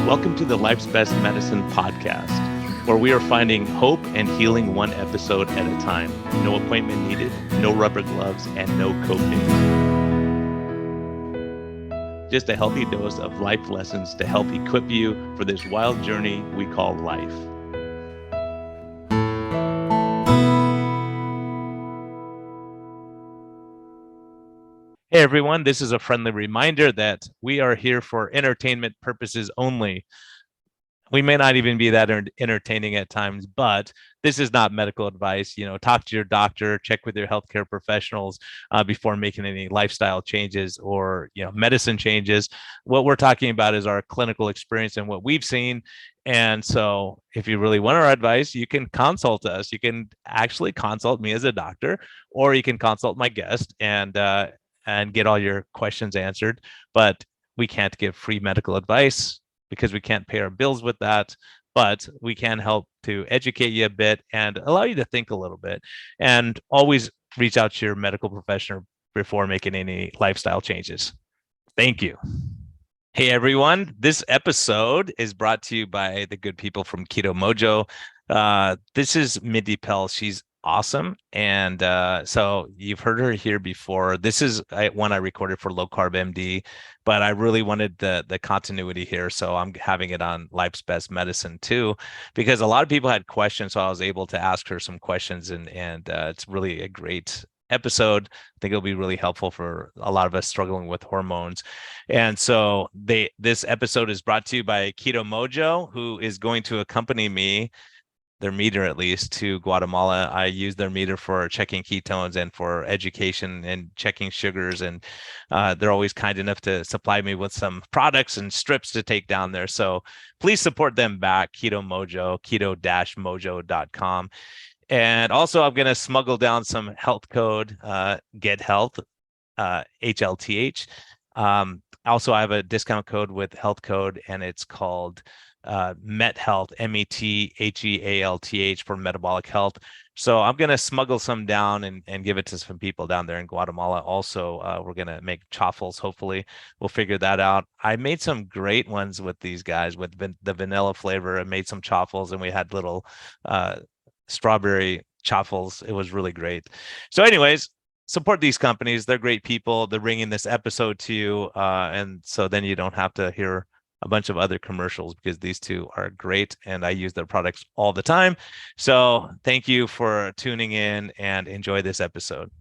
Welcome to the Life's Best Medicine podcast, where we are finding hope and healing one episode at a time. No appointment needed, no rubber gloves, and no coping. Just a healthy dose of life lessons to help equip you for this wild journey we call life. Hey everyone, this is a friendly reminder that we are here for entertainment purposes only. We may not even be that entertaining at times, but this is not medical advice. Talk to your doctor, check with your healthcare professionals before making any lifestyle changes or medicine changes. What we're talking about is our clinical experience and what we've seen. And so if you really want our advice, you can consult us. You can actually consult me as a doctor, or you can consult my guest and get all your questions answered. But we can't give free medical advice because we can't pay our bills with that, but we can help to educate you a bit and allow you to think a little bit. And always reach out to your medical professional before making any lifestyle changes. Thank you. Hey everyone, this episode is brought to you by the good people from Keto Mojo. This is Mindy Pelz. She's awesome. And so you've heard her here before. This is one I recorded for Low Carb MD, but I really wanted the continuity here. So I'm having it on Life's Best Medicine too, because a lot of people had questions. So I was able to ask her some questions, and it's really a great episode. I think it'll be really helpful for a lot of us struggling with hormones. And so this episode is brought to you by Keto Mojo, who is going to accompany me, their meter at least, to Guatemala. I use their meter for checking ketones and for education and checking sugars. And they're always kind enough to supply me with some products and strips to take down there. So please support them back, Keto Mojo, keto-mojo.com. And also I'm going to smuggle down some health code, Get Health, HLTH. Also, I have a discount code with health code, and it's called Met Health, METHEALTH, for metabolic health. So I'm going to smuggle some down and give it to some people down there in Guatemala. Also, we're going to make chaffles. Hopefully we'll figure that out. I made some great ones with these guys with the vanilla flavor. I made some chaffles, and we had little strawberry chaffles. It was really great. So anyways, support these companies. They're great people. They're bringing this episode to you. And so then you don't have to hear a bunch of other commercials, because these two are great and I use their products all the time. So thank you for tuning in and enjoy this episode.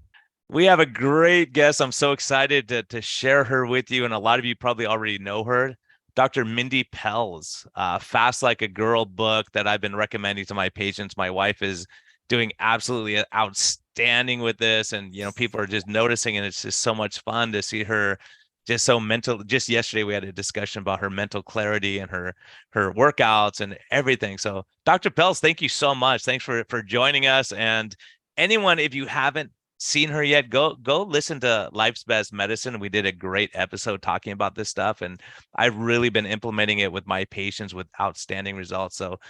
We have a great guest. I'm so excited to share her with you. And a lot of you probably already know her. Dr. Mindy Pelz, Fast Like a Girl book that I've been recommending to my patients. My wife is doing absolutely outstanding with this. And, people are just noticing, and it's just so much fun to see her just so mental. Just yesterday, we had a discussion about her mental clarity and her workouts and everything. So Dr. Pelz, thank you so much. Thanks for joining us. And anyone, if you haven't seen her yet, go listen to Life's Best Medicine. We did a great episode talking about this stuff, and I've really been implementing it with my patients with outstanding results. So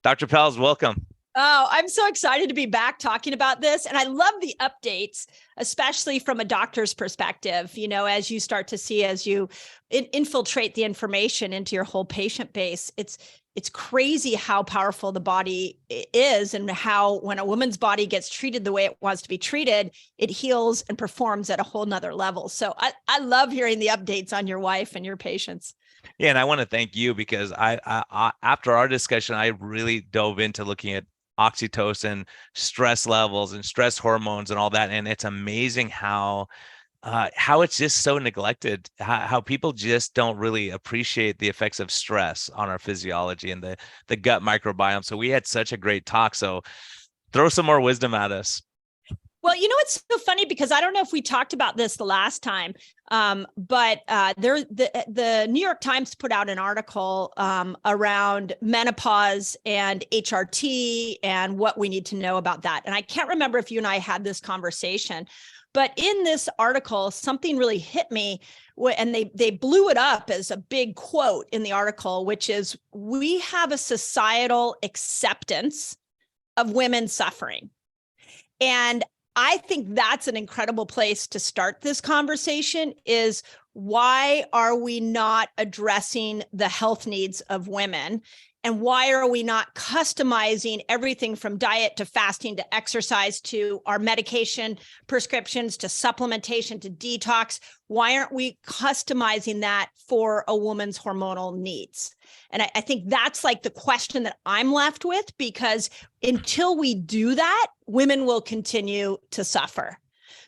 Dr. Pelz, welcome. Oh, I'm so excited to be back talking about this. And I love the updates, especially from a doctor's perspective, as you start to see, as you infiltrate the information into your whole patient base, it's crazy how powerful the body is, and how when a woman's body gets treated the way it wants to be treated, it heals and performs at a whole nother level. So I love hearing the updates on your wife and your patients. Yeah, and I want to thank you, because I after our discussion, I really dove into looking at oxytocin, stress levels and stress hormones and all that. And it's amazing how it's just so neglected, how people just don't really appreciate the effects of stress on our physiology and the gut microbiome. So we had such a great talk. So throw some more wisdom at us. Well, it's so funny, because I don't know if we talked about this the last time, but the New York Times put out an article around menopause and HRT and what we need to know about that. And I can't remember if you and I had this conversation, but in this article, something really hit me, and they blew it up as a big quote in the article, which is, we have a societal acceptance of women suffering. And I think that's an incredible place to start this conversation, is why are we not addressing the health needs of women? And why are we not customizing everything from diet to fasting to exercise to our medication prescriptions to supplementation to detox? Why aren't we customizing that for a woman's hormonal needs? And I think that's like the question that I'm left with, because until we do that, women will continue to suffer.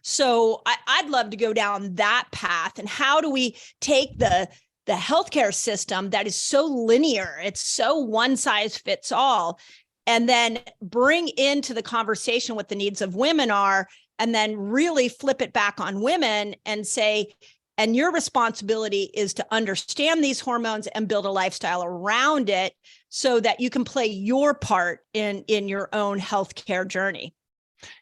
So I'd love to go down that path. And how do we take the healthcare system that is so linear, it's so one size fits all, and then bring into the conversation what the needs of women are, and then really flip it back on women and say, and your responsibility is to understand these hormones and build a lifestyle around it so that you can play your part in your own healthcare journey.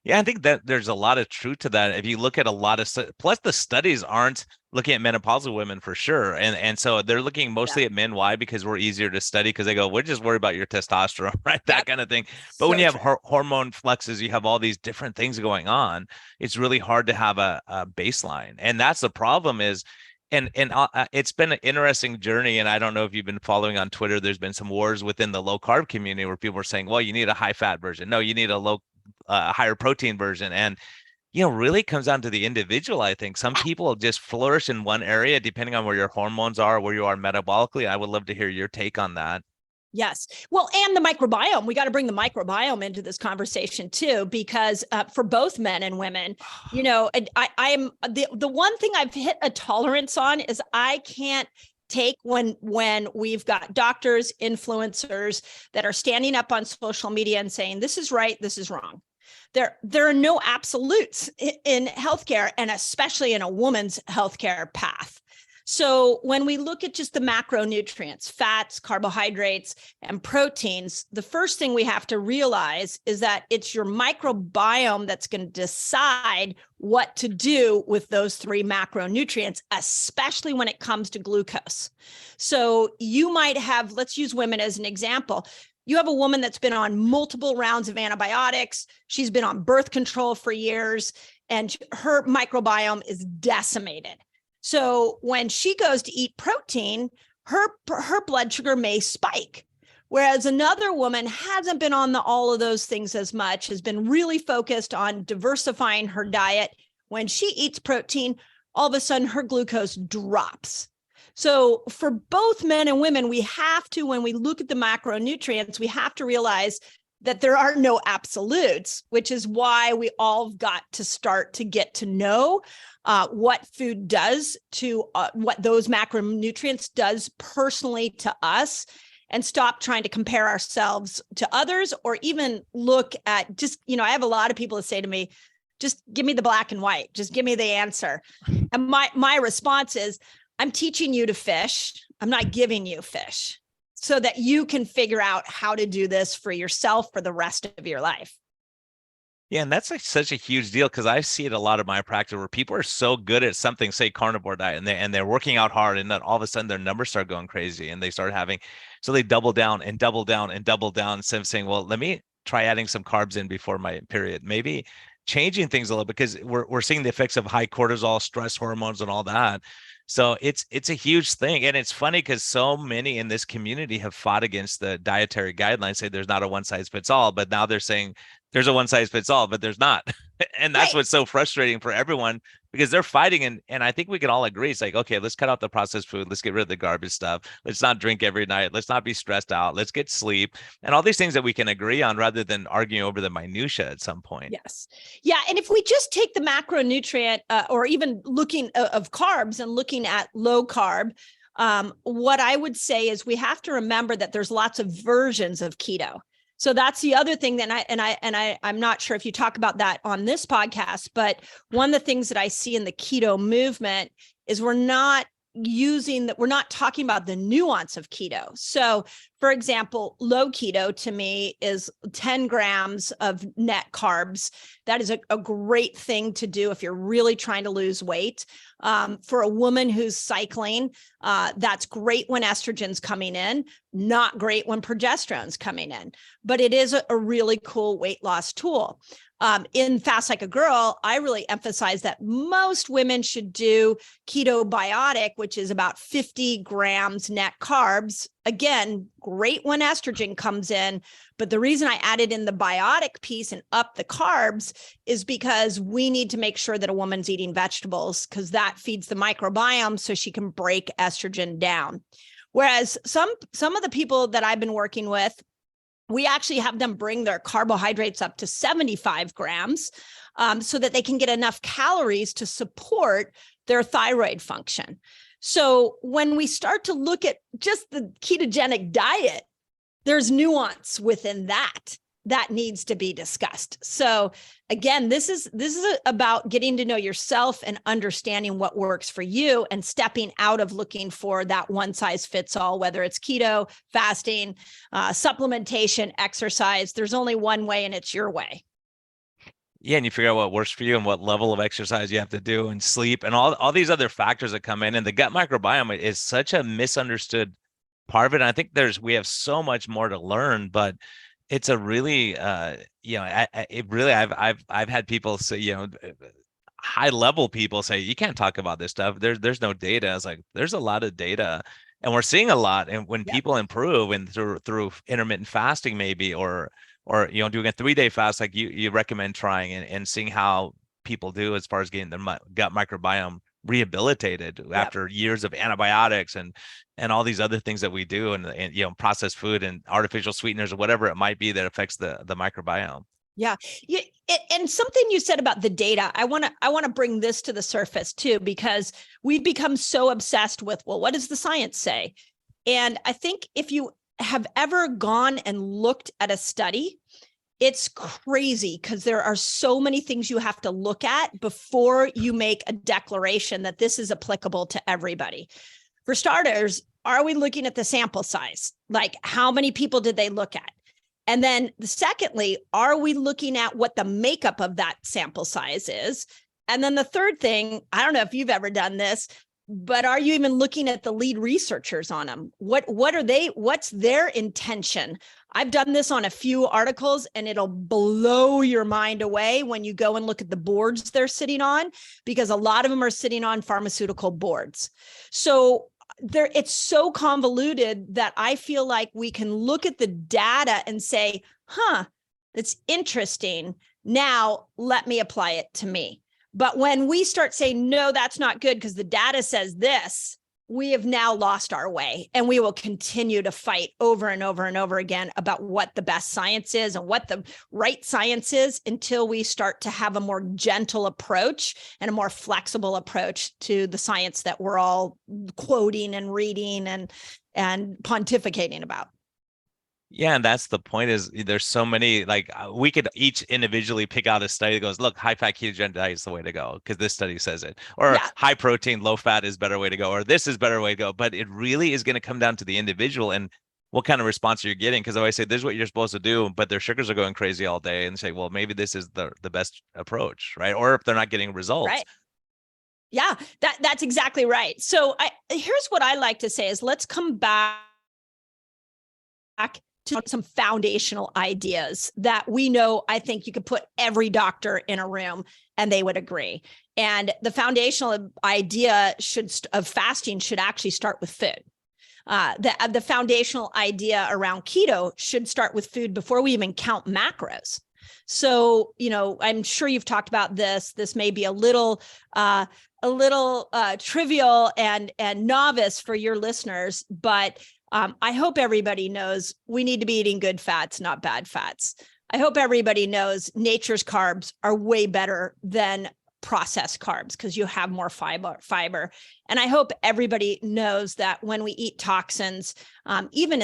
Yeah, I think that there's a lot of truth to that. If you look at a lot of, plus the studies aren't looking at menopausal women for sure. And so they're looking mostly at men. Why? Because we're easier to study, because they go, we're just worried about your testosterone, right? That kind of thing. But when you have hormone fluxes, you have all these different things going on. It's really hard to have a baseline. And that's the problem is, and it's been an interesting journey. And I don't know if you've been following on Twitter, there's been some wars within the low carb community where people are saying, well, you need a high fat version. No, you need a higher protein version. And really comes down to the individual. I think some people just flourish in one area depending on where your hormones are, where you are metabolically. I would love to hear your take on that. Yes. Well, and the microbiome, we got to bring the microbiome into this conversation too, because for both men and women, I'm the one thing I've hit a tolerance on is I can't take when we've got doctors, influencers that are standing up on social media and saying, this is right, this is wrong. There are no absolutes in healthcare, and especially in a woman's healthcare path. So when we look at just the macronutrients, fats, carbohydrates, and proteins, the first thing we have to realize is that it's your microbiome that's going to decide what to do with those three macronutrients, especially when it comes to glucose. So you might have, let's use women as an example. You have a woman that's been on multiple rounds of antibiotics. She's been on birth control for years, and her microbiome is decimated. So when she goes to eat protein, her blood sugar may spike. Whereas another woman hasn't been on all of those things as much, has been really focused on diversifying her diet. When she eats protein, all of a sudden her glucose drops. So for both men and women, we have to, when we look at the macronutrients, we have to realize that there are no absolutes, which is why we all got to start to get to know what food does to what those macronutrients does personally to us, and stop trying to compare ourselves to others, or even look at just, I have a lot of people that say to me, just give me the black and white, just give me the answer. And my response is, I'm teaching you to fish. I'm not giving you fish, so that you can figure out how to do this for yourself for the rest of your life. Yeah, and that's such a huge deal, because I see it a lot in my practice where people are so good at something, say carnivore diet, and they're working out hard, and then all of a sudden their numbers start going crazy, and they start having, so they double down and double down and double down instead of saying, well, let me try adding some carbs in before my period, maybe changing things a little, because we're seeing the effects of high cortisol, stress hormones, and all that. So it's a huge thing. And it's funny because so many in this community have fought against the dietary guidelines, say there's not a one size fits all, but now they're saying there's a one size fits all, but there's not. And that's what's so frustrating for everyone, because they're fighting. And I think we can all agree. It's like, okay, let's cut out the processed food. Let's get rid of the garbage stuff. Let's not drink every night. Let's not be stressed out. Let's get sleep, and all these things that we can agree on, rather than arguing over the minutia at some point. Yes. Yeah. And if we just take the macronutrient or even looking of carbs and looking at low carb, what I would say is we have to remember that there's lots of versions of keto. So that's the other thing that I'm not sure if you talk about that on this podcast, but one of the things that I see in the keto movement is we're not talking about the nuance of keto. So for example, low keto to me is 10 grams of net carbs. That is a great thing to do if you're really trying to lose weight. For a woman who's cycling, that's great when estrogen's coming in, not great when progesterone's coming in, but it is a really cool weight loss tool. In Fast Like a Girl, I really emphasize that most women should do keto biotic, which is about 50 grams net carbs. Again, great when estrogen comes in. But the reason I added in the biotic piece and up the carbs is because we need to make sure that a woman's eating vegetables, because that feeds the microbiome so she can break estrogen down. Whereas some of the people that I've been working with, we actually have them bring their carbohydrates up to 75 grams so that they can get enough calories to support their thyroid function. So when we start to look at just the ketogenic diet, there's nuance within that needs to be discussed. So again, this is about getting to know yourself and understanding what works for you and stepping out of looking for that one size fits all, whether it's keto, fasting, supplementation, exercise. There's only one way and it's your way. Yeah, and you figure out what works for you and what level of exercise you have to do and sleep and all these other factors that come in. And the gut microbiome is such a misunderstood part of it. And I think we have so much more to learn, but it's a really, I've had people say, high level people say, you can't talk about this stuff. There's no data. I was like, there's a lot of data and we're seeing a lot. And when people improve and through intermittent fasting, maybe, or doing a 3-day fast, like you recommend trying and seeing how people do as far as getting their gut microbiome rehabilitated after years of antibiotics and all these other things that we do and processed food and artificial sweeteners or whatever it might be that affects the microbiome. Yeah. And something you said about the data, I want to bring this to the surface too, because we've become so obsessed with, well, what does the science say? And I think if you have ever gone and looked at a study, it's crazy because there are so many things you have to look at before you make a declaration that this is applicable to everybody. For starters, are we looking at the sample size? Like, how many people did they look at? And then secondly, are we looking at what the makeup of that sample size is? And then the third thing, I don't know if you've ever done this, but are you even looking at the lead researchers on them? What's their intention? I've done this on a few articles and it'll blow your mind away when you go and look at the boards they're sitting on, because a lot of them are sitting on pharmaceutical boards. So it's so convoluted that I feel like we can look at the data and say, that's interesting. Now let me apply it to me. But when we start saying, no, that's not good because the data says this, we have now lost our way, and we will continue to fight over and over and over again about what the best science is and what the right science is until we start to have a more gentle approach and a more flexible approach to the science that we're all quoting and reading and pontificating about. Yeah, and that's the point, is there's so many, like we could each individually pick out a study that goes, look, high fat ketogenic diet is the way to go because this study says it, or high protein, low fat is better way to go, or this is better way to go. But it really is going to come down to the individual and what kind of response you're getting. Because I always say, this is what you're supposed to do, but their sugars are going crazy all day, and say, well, maybe this is the best approach, right? Or if they're not getting results. Right. Yeah, that's exactly right. So here's what I like to say is, let's come back to some foundational ideas that we know. I think you could put every doctor in a room and they would agree. And the foundational idea of fasting should actually start with food. The foundational idea around keto should start with food before we even count macros. So, I'm sure you've talked about this. This may be a little trivial and novice for your listeners, but I hope everybody knows we need to be eating good fats, not bad fats. I hope everybody knows nature's carbs are way better than processed carbs because you have more fiber. And I hope everybody knows that when we eat toxins, even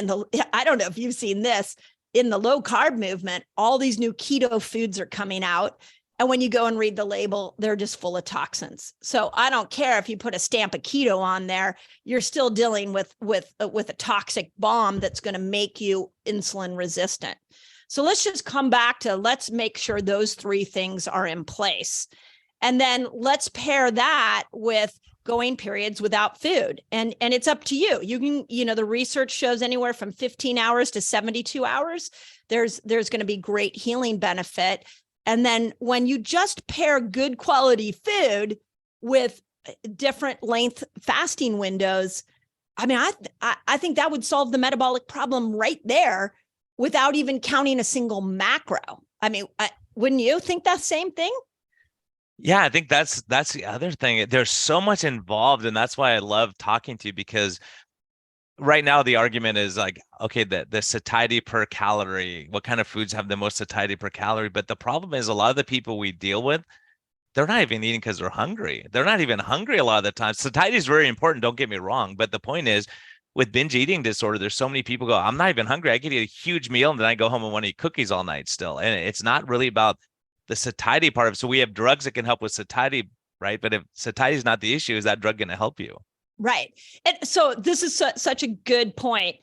I don't know if you've seen this, in the low carb movement, all these new keto foods are coming out. And when you go and read the label, they're just full of toxins. So I don't care if you put a stamp of keto on there, you're still dealing with a toxic bomb that's going to make you insulin resistant. So let's just come back to, let's make sure those three things are in place. And then let's pair that with going periods without food. And it's up to you. You can, the research shows anywhere from 15 hours to 72 hours. There's going to be great healing benefit. And then when you just pair good quality food with different length fasting windows, I mean, I think that would solve the metabolic problem right there without even counting a single macro. I mean, wouldn't you think that same thing? Yeah, I think that's the other thing. There's so much involved, and that's why I love talking to you, because right now the argument is like, okay, the satiety per calorie, what kind of foods have the most satiety per calorie? But the problem is a lot of the people we deal with, they're not even eating because they're hungry. They're not even hungry a lot of the time. Satiety is very important, don't get me wrong. But the point is, with binge eating disorder, there's so many people go, I'm not even hungry. I could eat a huge meal and then I go home and want to eat cookies all night still. And it's not really about the satiety part of it. So we have drugs that can help with satiety, right? But if satiety is not the issue, is that drug going to help you? Right. And so this is such a good point.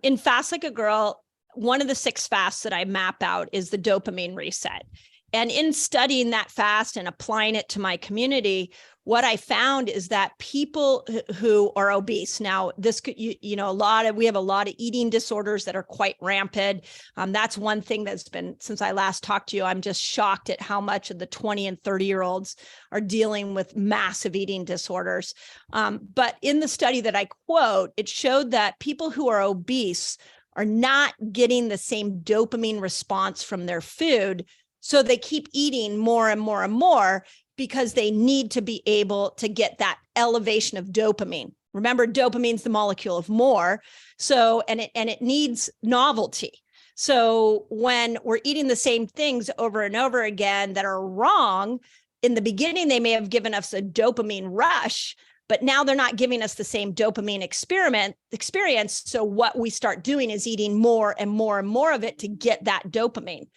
In Fast Like a Girl, one of the 6 fasts that I map out is the dopamine reset. And in studying that fast and applying it to my community, what I found is that people who are obese, now this could, we have a lot of eating disorders that are quite rampant. That's one thing that's been, since I last talked to you, I'm just shocked at how much of the 20 and 30-year-olds are dealing with massive eating disorders. But in the study that I quote, it showed that people who are obese are not getting the same dopamine response from their food. So they keep eating more and more and more because they need to be able to get that elevation of dopamine. Remember, dopamine's the molecule of more. So, and it needs novelty. So when we're eating the same things over and over again that are wrong, in the beginning, they may have given us a dopamine rush, but now they're not giving us the same dopamine experience. So what we start doing is eating more and more and more of it to get that dopamine.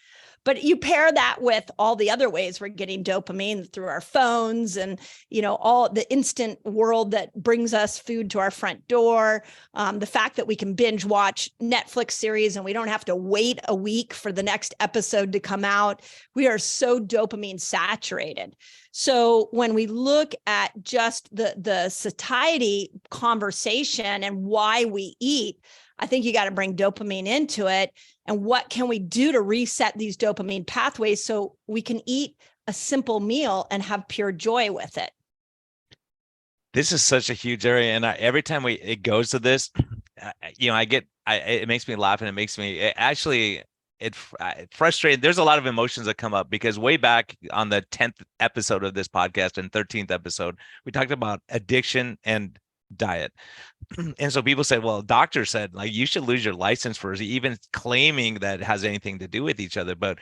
But you pair that with all the other ways we're getting dopamine through our phones and, all the instant world that brings us food to our front door. The fact that we can binge watch Netflix series and we don't have to wait a week for the next episode to come out. We are so dopamine saturated. So when we look at just the satiety conversation and why we eat, I think you got to bring dopamine into it. And what can we do to reset these dopamine pathways so we can eat a simple meal and have pure joy with it? This is such a huge area. And every time it goes to this, it makes me laugh, and it makes me frustrated. There's a lot of emotions that come up because way back on the 10th episode of this podcast and 13th episode, we talked about addiction and diet. And so people said, well, doctor said like you should lose your license for even claiming that it has anything to do with each other. But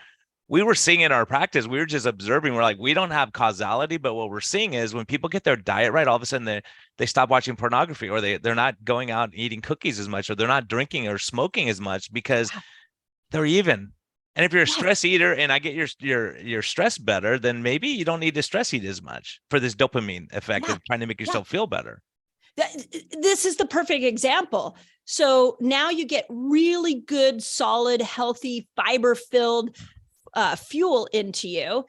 we were seeing in our practice, we were just observing, we're like, we don't have causality, but what we're seeing is when people get their diet right, all of a sudden they stop watching pornography, or they're not going out and eating cookies as much, or they're not drinking or smoking as much because they're even. And if you're a stress eater and I get your stress better, then maybe you don't need to stress eat as much for this dopamine effect of trying to make yourself feel better. This is the perfect example. So now you get really good, solid, healthy, fiber-filled fuel into you.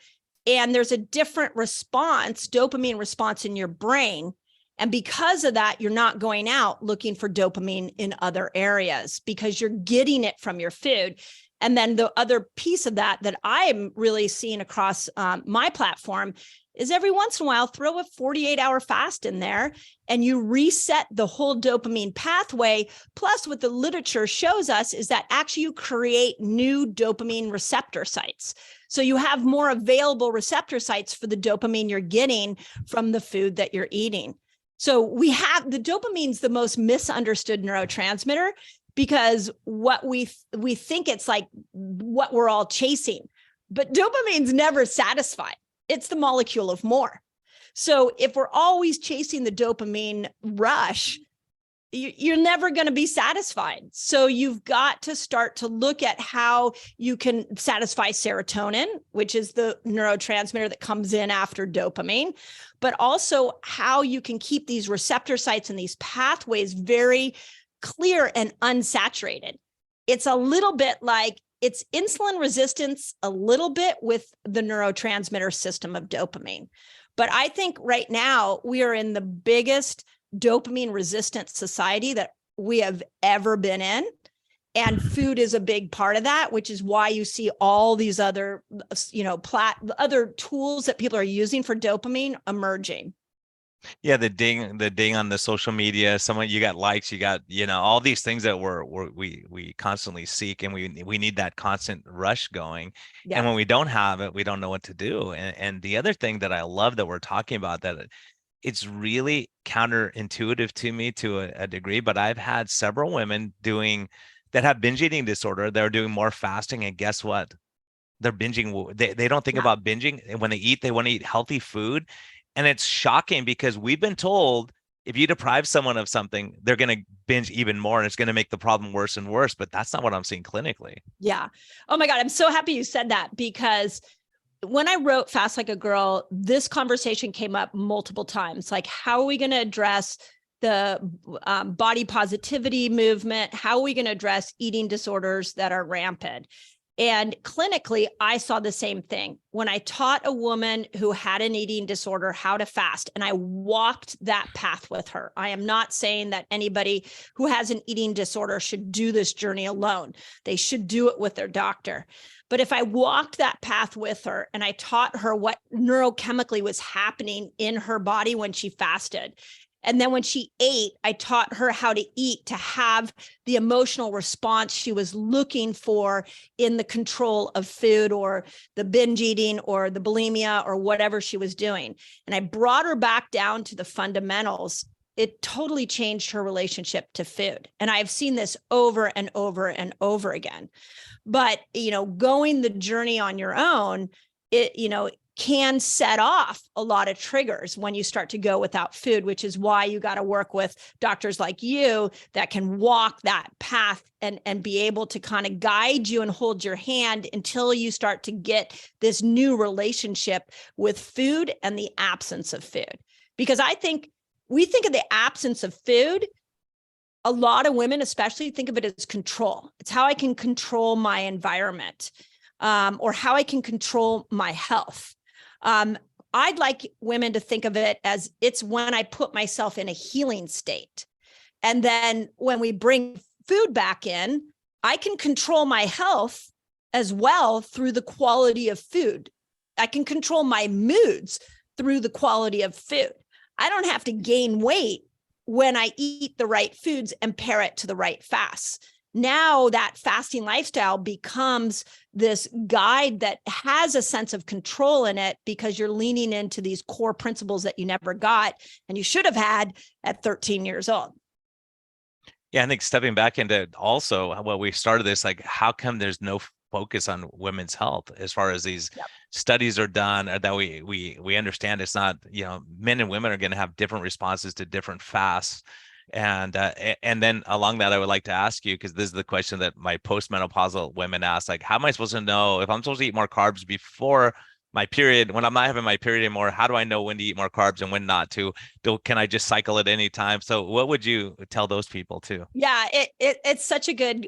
And there's a different response, dopamine response in your brain. And because of that, you're not going out looking for dopamine in other areas because you're getting it from your food. And then the other piece of that I'm really seeing across my platform is every once in a while, throw a 48-hour fast in there and you reset the whole dopamine pathway. Plus, what the literature shows us is that actually you create new dopamine receptor sites. So you have more available receptor sites for the dopamine you're getting from the food that you're eating. So we have the dopamine's the most misunderstood neurotransmitter because what we think it's like what we're all chasing, but dopamine's never satisfied. It's the molecule of more. So if we're always chasing the dopamine rush, you're never going to be satisfied. So you've got to start to look at how you can satisfy serotonin, which is the neurotransmitter that comes in after dopamine, but also how you can keep these receptor sites and these pathways very clear and unsaturated. It's a little bit like it's insulin resistance a little bit with the neurotransmitter system of dopamine. But I think right now we are in the biggest dopamine resistant society that we have ever been in. And food is a big part of that, which is why you see all these other, other tools that people are using for dopamine emerging. Yeah, the ding on the social media. Someone, you got likes, you got, all these things that we constantly seek, and we need that constant rush going. Yeah. And when we don't have it, we don't know what to do. And the other thing that I love that we're talking about, that it's really counterintuitive to me to a degree, but I've had several women that have binge eating disorder. They're doing more fasting, and guess what? They're binging. They don't think about binging. When they eat, they want to eat healthy food. And it's shocking because we've been told if you deprive someone of something, they're going to binge even more, and it's going to make the problem worse and worse. But that's not what I'm seeing clinically. Yeah. Oh my God. I'm so happy you said that, because when I wrote Fast Like a Girl, this conversation came up multiple times. Like, how are we going to address the body positivity movement? How are we going to address eating disorders that are rampant? And clinically, I saw the same thing. When I taught a woman who had an eating disorder how to fast, and I walked that path with her. I am not saying that anybody who has an eating disorder should do this journey alone. They should do it with their doctor. But if I walked that path with her and I taught her what neurochemically was happening in her body when she fasted, and then when she ate, I taught her how to eat to have the emotional response she was looking for in the control of food, or the binge eating, or the bulimia, or whatever she was doing. And I brought her back down to the fundamentals. It totally changed her relationship to food. And I've seen this over and over and over again. But, going the journey on your own, it can set off a lot of triggers when you start to go without food, which is why you got to work with doctors like you that can walk that path and be able to kind of guide you and hold your hand until you start to get this new relationship with food and the absence of food. Because I think we think of the absence of food, a lot of women especially think of it as control. It's how I can control my environment, or how I can control my health. I'd like women to think of it as it's when I put myself in a healing state. And then when we bring food back in, I can control my health as well through the quality of food. I can control my moods through the quality of food. I don't have to gain weight when I eat the right foods and pair it to the right fasts. Now that fasting lifestyle becomes this guide that has a sense of control in it, because you're leaning into these core principles that you never got and you should have had at 13 years old. Yeah, I think stepping back into also what we started this, like, how come there's no focus on women's health as far as these studies are done, or that we understand it's not, men and women are going to have different responses to different fasts. And then along that, I would like to ask you, because this is the question that my postmenopausal women ask, like, how am I supposed to know if I'm supposed to eat more carbs before my period, when I'm not having my period anymore? How do I know when to eat more carbs and when not to? Can I just cycle at any time? So what would you tell those people too? Yeah, it's such a good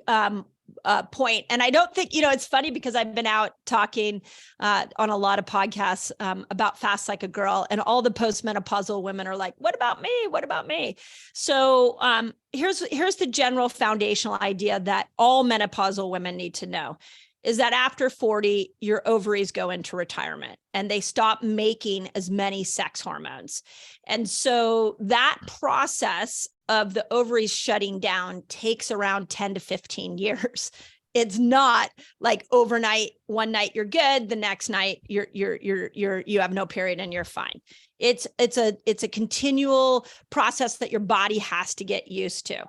point. And I don't think, it's funny because I've been out talking on a lot of podcasts about Fast Like a Girl, and all the postmenopausal women are like, what about me? What about me? So here's the general foundational idea that all menopausal women need to know is that after 40, your ovaries go into retirement and they stop making as many sex hormones. And so that process of the ovaries shutting down takes around 10 to 15 years. It's not like overnight, one night you're good, the next night you have no period and you're fine. It's a continual process that your body has to get used to.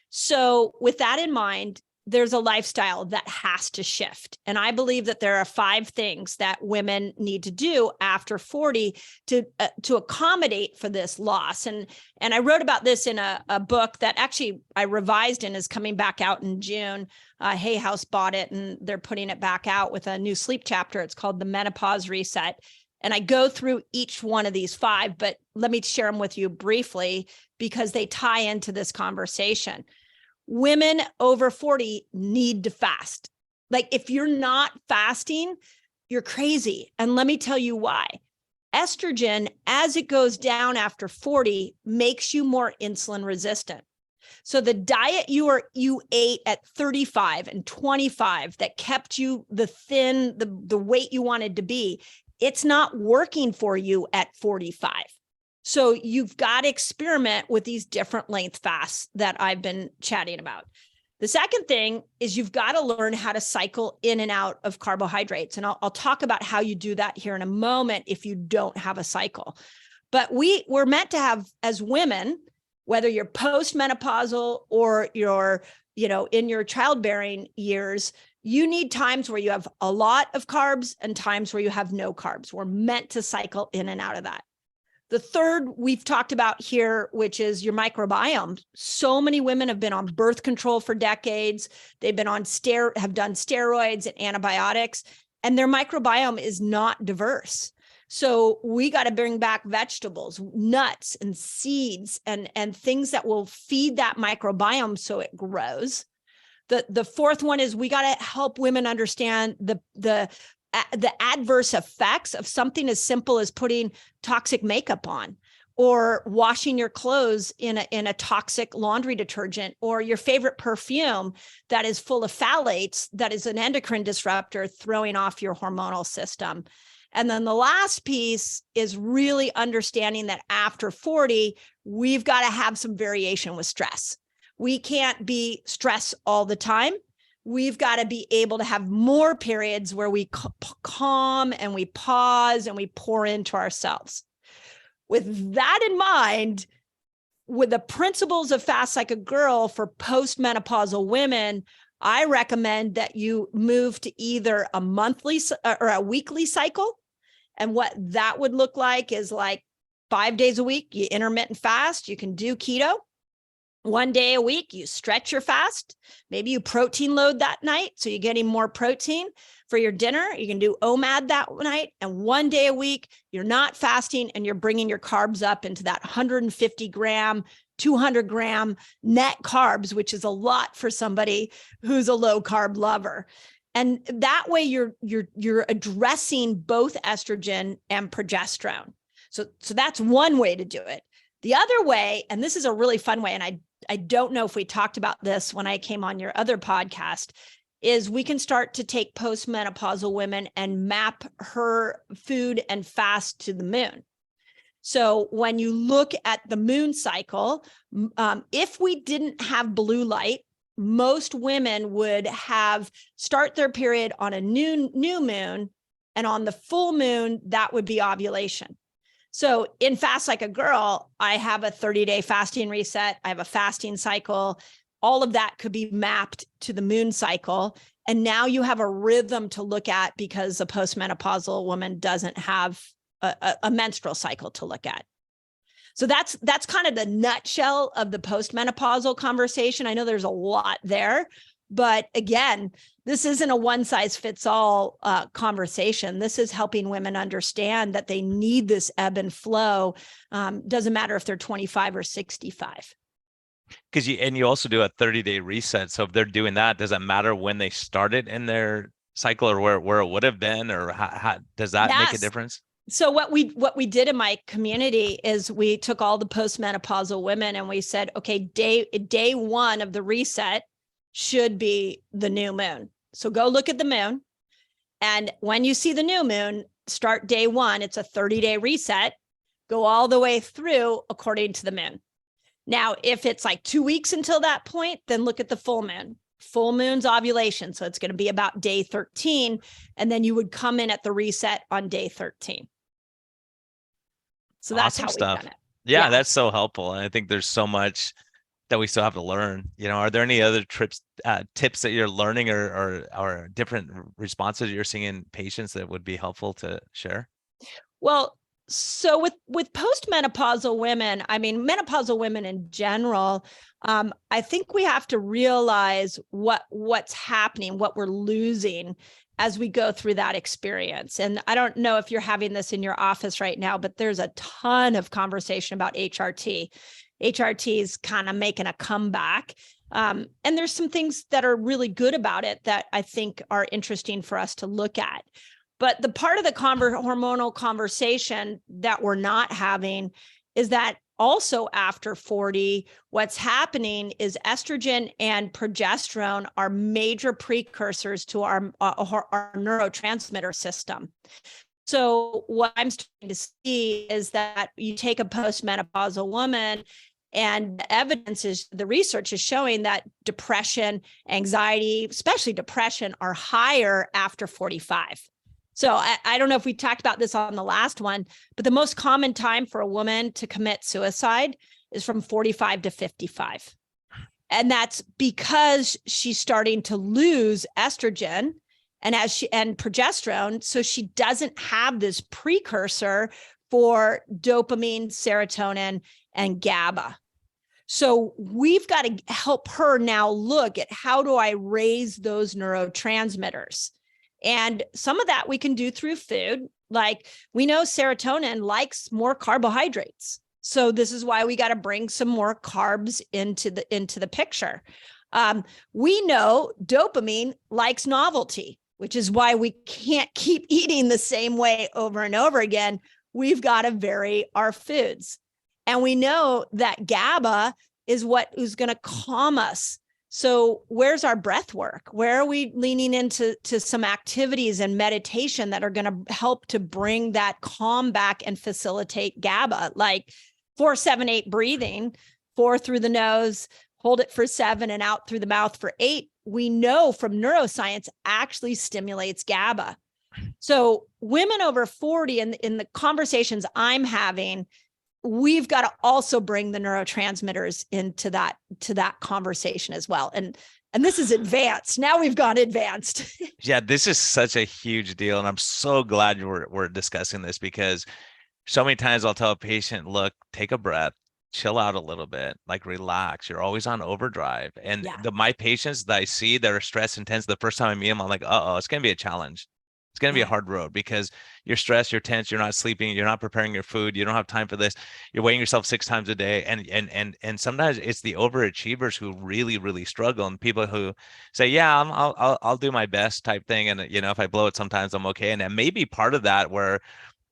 So with that in mind, there's a lifestyle that has to shift. And I believe that there are 5 things that women need to do after 40 to accommodate for this loss. And I wrote about this in a book that actually I revised and is coming back out in June. Hay House bought it and they're putting it back out with a new sleep chapter. It's called The Menopause Reset. And I go through each one of these 5, but let me share them with you briefly because they tie into this conversation. Women over 40 need to fast. Like if you're not fasting, you're crazy. And let me tell you why. Estrogen, as it goes down after 40, makes you more insulin resistant. So the diet you ate at 35 and 25 that kept you the weight you wanted to be, it's not working for you at 45. So you've got to experiment with these different length fasts that I've been chatting about. The second thing is you've got to learn how to cycle in and out of carbohydrates. And I'll talk about how you do that here in a moment if you don't have a cycle. But we're meant to have, as women, whether you're postmenopausal or you're, in your childbearing years, you need times where you have a lot of carbs and times where you have no carbs. We're meant to cycle in and out of that. The third we've talked about here, which is your microbiome. So many women have been on birth control for decades. They've been on have done steroids and antibiotics, and their microbiome is not diverse. So we got to bring back vegetables, nuts and seeds and things that will feed that microbiome so it grows. The fourth one is we got to help women understand the adverse effects of something as simple as putting toxic makeup on, or washing your clothes in a toxic laundry detergent, or your favorite perfume that is full of phthalates, that is an endocrine disruptor, throwing off your hormonal system. And then the last piece is really understanding that after 40, we've got to have some variation with stress. We can't be stressed all the time. We've got to be able to have more periods where we calm and we pause and we pour into ourselves. With that in mind, with the principles of Fast Like a Girl for postmenopausal women, I recommend that you move to either a monthly or a weekly cycle. And what that would look like is like 5 days a week, you intermittent fast, you can do keto. 1 day a week, you stretch your fast. Maybe you protein load that night, so you're getting more protein for your dinner. You can do OMAD that night. And 1 day a week, you're not fasting and you're bringing your carbs up into that 150 gram, 200 gram net carbs, which is a lot for somebody who's a low carb lover. And that way you're addressing both estrogen and progesterone. So that's one way to do it. The other way, and this is a really fun way, and I don't know if we talked about this when I came on your other podcast, is we can start to take postmenopausal women and map her food and fast to the moon. So when you look at the moon cycle, if we didn't have blue light, most women would start their period on a new moon, and on the full moon, that would be ovulation. So in Fast Like a Girl, I have a 30-day fasting reset. I have a fasting cycle. All of that could be mapped to the moon cycle. And now you have a rhythm to look at, because a postmenopausal woman doesn't have a menstrual cycle to look at. So that's kind of the nutshell of the postmenopausal conversation. I know there's a lot there, but again, this isn't a one size fits all conversation. This is helping women understand that they need this ebb and flow. Doesn't matter if they're 25 or 65. Because you also do a 30-day reset. So if they're doing that, does it matter when they started in their cycle, or where it would have been, or how does that make a difference? So what we did in my community is we took all the postmenopausal women and we said, okay, day one of the reset should be the new moon. So go look at the moon. And when you see the new moon, start day one. It's a 30-day reset. Go all the way through according to the moon. Now, if it's like 2 weeks until that point, then look at the full moon. Full moon's ovulation. So it's going to be about day 13. And then you would come in at the reset on day 13. So that's awesome how stuff. we've done it. Yeah, that's so helpful. And I think there's so much that we still have to learn. Are there any other tips that you're learning, or different responses you're seeing in patients that would be helpful to share? Well, so with postmenopausal women, I mean, menopausal women in general, I think we have to realize what's happening, what we're losing as we go through that experience. And I don't know if you're having this in your office right now, but there's a ton of conversation about HRT. HRT is kind of making a comeback. And there's some things that are really good about it that I think are interesting for us to look at. But the part of the hormonal conversation that we're not having is that also after 40, what's happening is estrogen and progesterone are major precursors to our neurotransmitter system. So what I'm starting to see is that you take a postmenopausal woman, and the evidence is, the research is showing that depression, anxiety, especially depression, are higher after 45. So I don't know if we talked about this on the last one, but the most common time for a woman to commit suicide is from 45 to 55. And that's because she's starting to lose estrogen and progesterone. So she doesn't have this precursor for dopamine, serotonin, and GABA. So we've got to help her now look at, how do I raise those neurotransmitters? And some of that we can do through food. Like, we know serotonin likes more carbohydrates. So this is why we got to bring some more carbs into the picture. We know dopamine likes novelty, which is why we can't keep eating the same way over and over again. We've got to vary our foods. And we know that GABA is what is going to calm us. So where's our breath work? Where are we leaning into some activities and meditation that are going to help to bring that calm back and facilitate GABA, like 4-7-8 breathing, 4 through the nose, hold it for 7 and out through the mouth for 8. We know from neuroscience actually stimulates GABA. So women over 40, in the conversations I'm having, we've got to also bring the neurotransmitters into that conversation as well. And this is advanced. Now we've gone advanced. Yeah, this is such a huge deal. And I'm so glad we're discussing this, because so many times I'll tell a patient, look, take a breath, chill out a little bit, like relax. You're always on overdrive. And my patients that I see that are stressed intense, the first time I meet them, I'm like, it's going to be a challenge. It's going to be a hard road, because you're stressed, you're tense, you're not sleeping, you're not preparing your food, you don't have time for this, you're weighing yourself 6 times a day. And sometimes it's the overachievers who really, really struggle, and people who say, yeah, I'll do my best type thing. And, if I blow it sometimes, I'm okay. And that may be part of that, where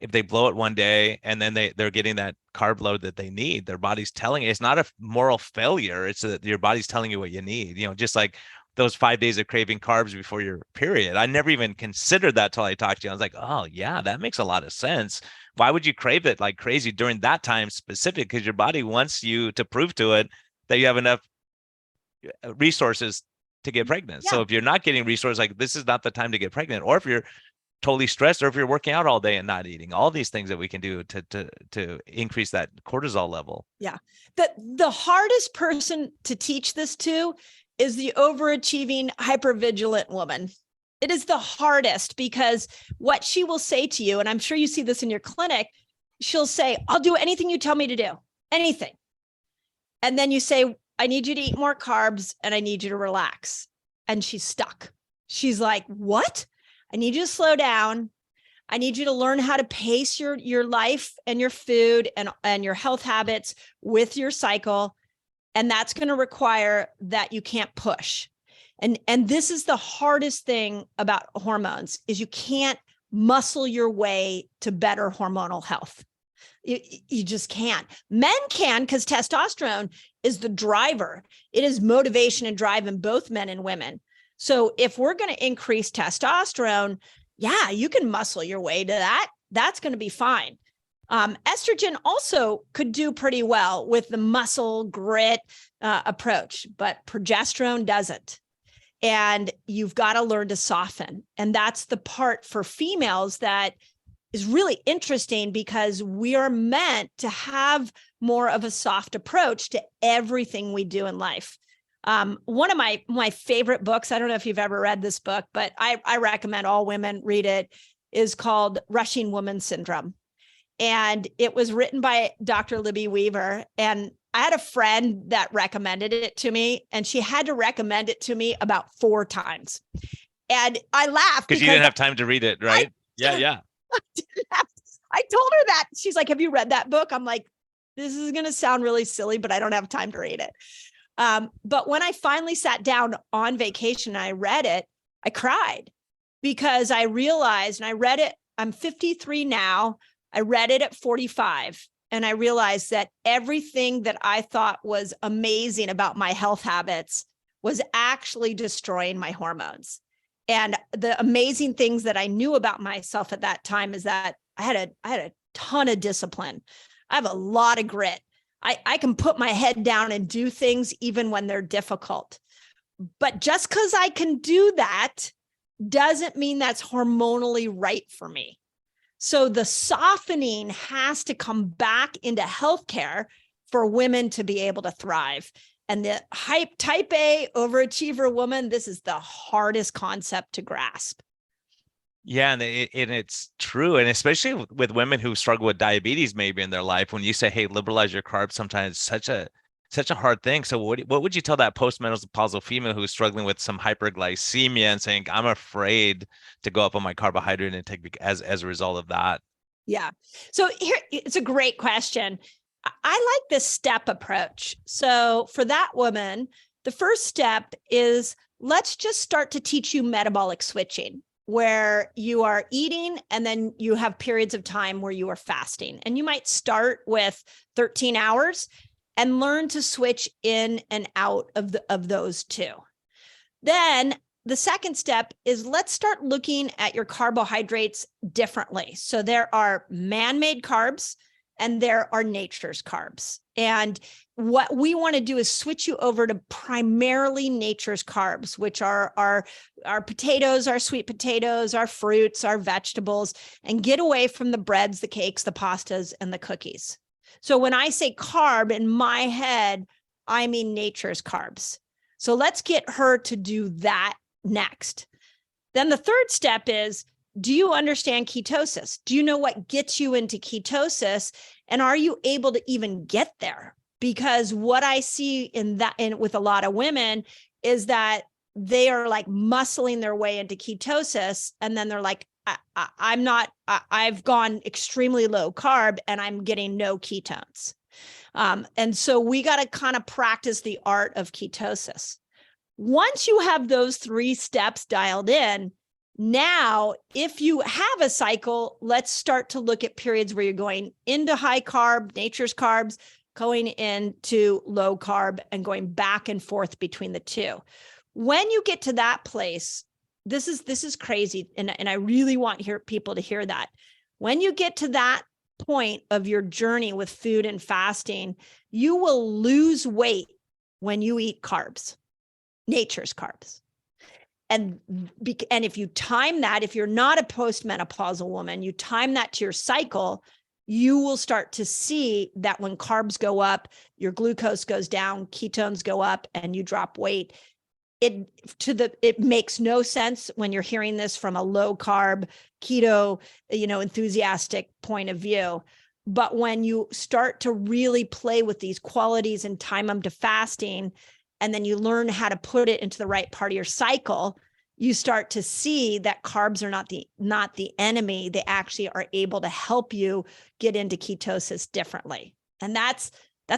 if they blow it one day and then they're getting that carb load that they need, their body's telling it's not a moral failure. It's that your body's telling you what you need, just like those 5 days of craving carbs before your period. I never even considered that till I talked to you. I was like, oh yeah, that makes a lot of sense. Why would you crave it like crazy during that time specific? Because your body wants you to prove to it that you have enough resources to get pregnant. So if you're not getting resources, like, this is not the time to get pregnant. Or if you're totally stressed, or if you're working out all day and not eating, all these things that we can do to increase that cortisol level. Yeah. The hardest person to teach this to is the overachieving, hypervigilant woman. It is the hardest, because what she will say to you, and I'm sure you see this in your clinic, she'll say, I'll do anything you tell me to do, anything. And then you say, I need you to eat more carbs and I need you to relax. And she's stuck. She's like, what? I need you to slow down. I need you to learn how to pace your life and your food and your health habits with your cycle. And that's going to require that you can't push. And this is the hardest thing about hormones, is you can't muscle your way to better hormonal health. You just can't. Men can, because testosterone is the driver. It is motivation and drive in both men and women. So if we're going to increase testosterone, you can muscle your way to that. That's going to be fine. Estrogen also could do pretty well with the muscle grit approach, but progesterone doesn't. And you've got to learn to soften. And that's the part for females that is really interesting, because we are meant to have more of a soft approach to everything we do in life. One of my favorite books, I don't know if you've ever read this book, but I recommend all women read it, is called Rushing Woman Syndrome. And it was written by Dr. Libby Weaver. And I had a friend that recommended it to me, and she had to recommend it to me about 4 times. And I laughed because you didn't have time to read it, right? Yeah. I told her that. She's like, have you read that book? I'm like, this is going to sound really silly, but I don't have time to read it. But when I finally sat down on vacation and I read it, I cried because I realized, and I read it, I'm 53 now. I read it at 45. And I realized that everything that I thought was amazing about my health habits was actually destroying my hormones. And the amazing things that I knew about myself at that time is that I had a ton of discipline. I have a lot of grit. I can put my head down and do things even when they're difficult. But just because I can do that doesn't mean that's hormonally right for me. So the softening has to come back into healthcare for women to be able to thrive. And the type A overachiever woman, this is the hardest concept to grasp. Yeah, and it's true, and especially with women who struggle with diabetes maybe in their life, when you say, "Hey, liberalize your carbs," sometimes it's such a hard thing. So what would you tell that postmenopausal female who's struggling with some hyperglycemia and saying, "I'm afraid to go up on my carbohydrate intake as a result of that"? Yeah. So here, it's a great question. I like this step approach. So for that woman, the first step is let's just start to teach you metabolic switching, where you are eating and then you have periods of time where you are fasting. And you might start with 13 hours and learn to switch in and out of those two. Then the second step is let's start looking at your carbohydrates differently. So there are man-made carbs and there are nature's carbs. And what we want to do is switch you over to primarily nature's carbs, which are our potatoes, our sweet potatoes, our fruits, our vegetables, and get away from the breads, the cakes, the pastas, and the cookies. So when I say carb in my head, I mean nature's carbs. So let's get her to do that next. Then the third step is, do you understand ketosis? Do you know what gets you into ketosis? And are you able to even get there? Because what I see with a lot of women is that they are like muscling their way into ketosis. And then they're like, I've gone extremely low carb and I'm getting no ketones. And so we got to kind of practice the art of ketosis. Once you have those 3 steps dialed in, now, if you have a cycle, let's start to look at periods where you're going into high carb, nature's carbs, going into low carb, and going back and forth between the two. When you get to that place, this is crazy. And I really want people to hear that. When you get to that point of your journey with food and fasting, you will lose weight when you eat carbs, nature's carbs. And if you time that, if you're not a postmenopausal woman, you time that to your cycle, you will start to see that when carbs go up, your glucose goes down, ketones go up, and you drop weight. It makes no sense when you're hearing this from a low carb, keto, enthusiastic point of view. But when you start to really play with these qualities and time them to fasting, and then you learn how to put it into the right part of your cycle, you start to see that carbs are not the enemy. They actually are able to help you get into ketosis differently. And that's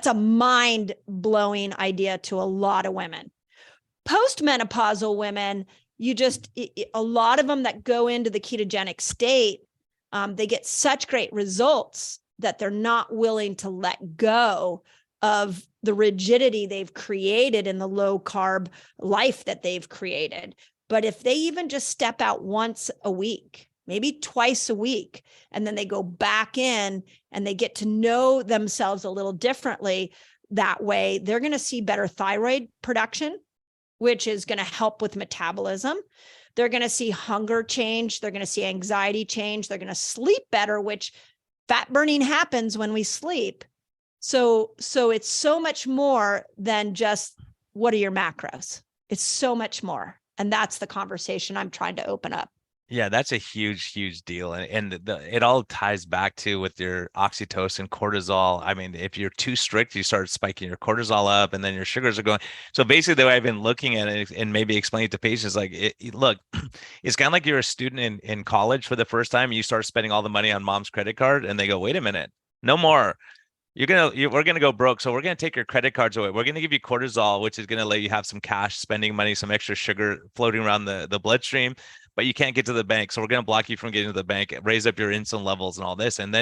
a mind-blowing idea to a lot of women. Postmenopausal women, a lot of them that go into the ketogenic state, they get such great results that they're not willing to let go of the rigidity they've created in the low carb life that they've created. But if they even just step out once a week, maybe twice a week, and then they go back in and they get to know themselves a little differently that way, they're going to see better thyroid production, which is going to help with metabolism. They're going to see hunger change. They're going to see anxiety change. They're going to sleep better, which fat burning happens when we sleep. So it's so much more than just what are your macros. It's so much more. And that's the conversation I'm trying to open up. Yeah, that's a huge deal. And it all ties back to with your oxytocin, cortisol. I mean, if you're too strict, you start spiking your cortisol up and then your sugars are going. So basically the way I've been looking at it and maybe explaining it to patients, like, look, it's kind of like you're a student in college for the first time. And you start spending all the money on mom's credit card and they go, wait a minute, no more. we're gonna go broke. So we're gonna take your credit cards away. We're gonna give you cortisol, which is gonna let you have some cash, spending money, some extra sugar floating around the bloodstream, but you can't get to the bank. So we're gonna block you from getting to the bank, raise up your insulin levels and all this. And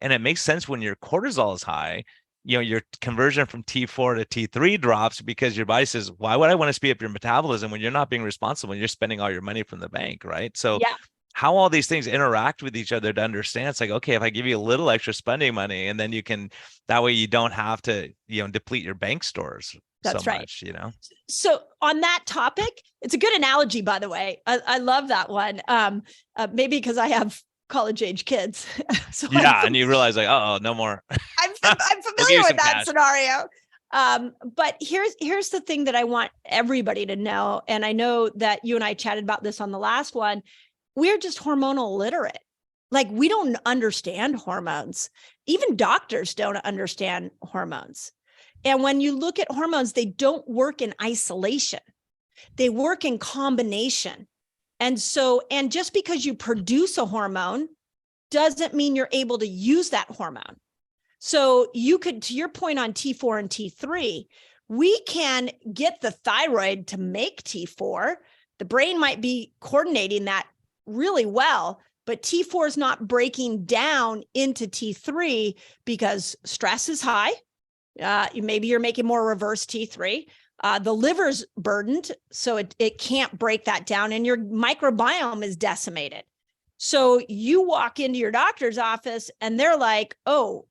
it makes sense when your cortisol is high, your conversion from T4 to T3 drops because your body says, why would I want to speed up your metabolism when you're not being responsible when you're spending all your money from the bank, right? So Yeah, how all these things interact with each other to understand. It's like, okay, if I give you a little extra spending money and then that way you don't have to, deplete your bank stores so that's right. much. So on that topic, it's a good analogy, by the way. I love that one. Maybe because I have college age kids. So Yeah. And you realize like, oh, no more. I'm familiar with that scenario. But here's the thing that I want everybody to know. And I know that you and I chatted about this on the last one. We're just hormonal illiterate. Like, we don't understand hormones. Even doctors don't understand hormones. And when you look at hormones, they don't work in isolation. They work in combination. And just because you produce a hormone doesn't mean you're able to use that hormone. So you could, to your point on T4 and T3, we can get the thyroid to make T4. The brain might be coordinating that really well, but T4 is not breaking down into T3 because stress is high. Maybe you're making more reverse T3. The liver's burdened, so it can't break that down, and your microbiome is decimated. So you walk into your doctor's office and they're like, oh,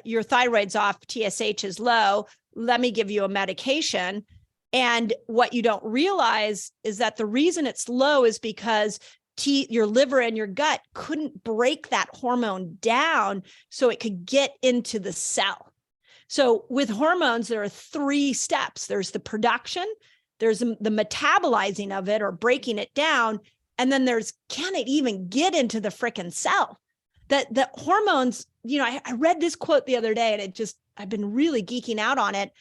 your thyroid's off, TSH is low. Let me give you a medication. And what you don't realize is that the reason it's low is because your liver and your gut couldn't break that hormone down so it could get into the cell. So with hormones, there are 3 steps. There's the production, there's the metabolizing of it or breaking it down, and then there's, can it even get into the frickin' cell? That the hormones, I read this quote the other day and I've been really geeking out on it.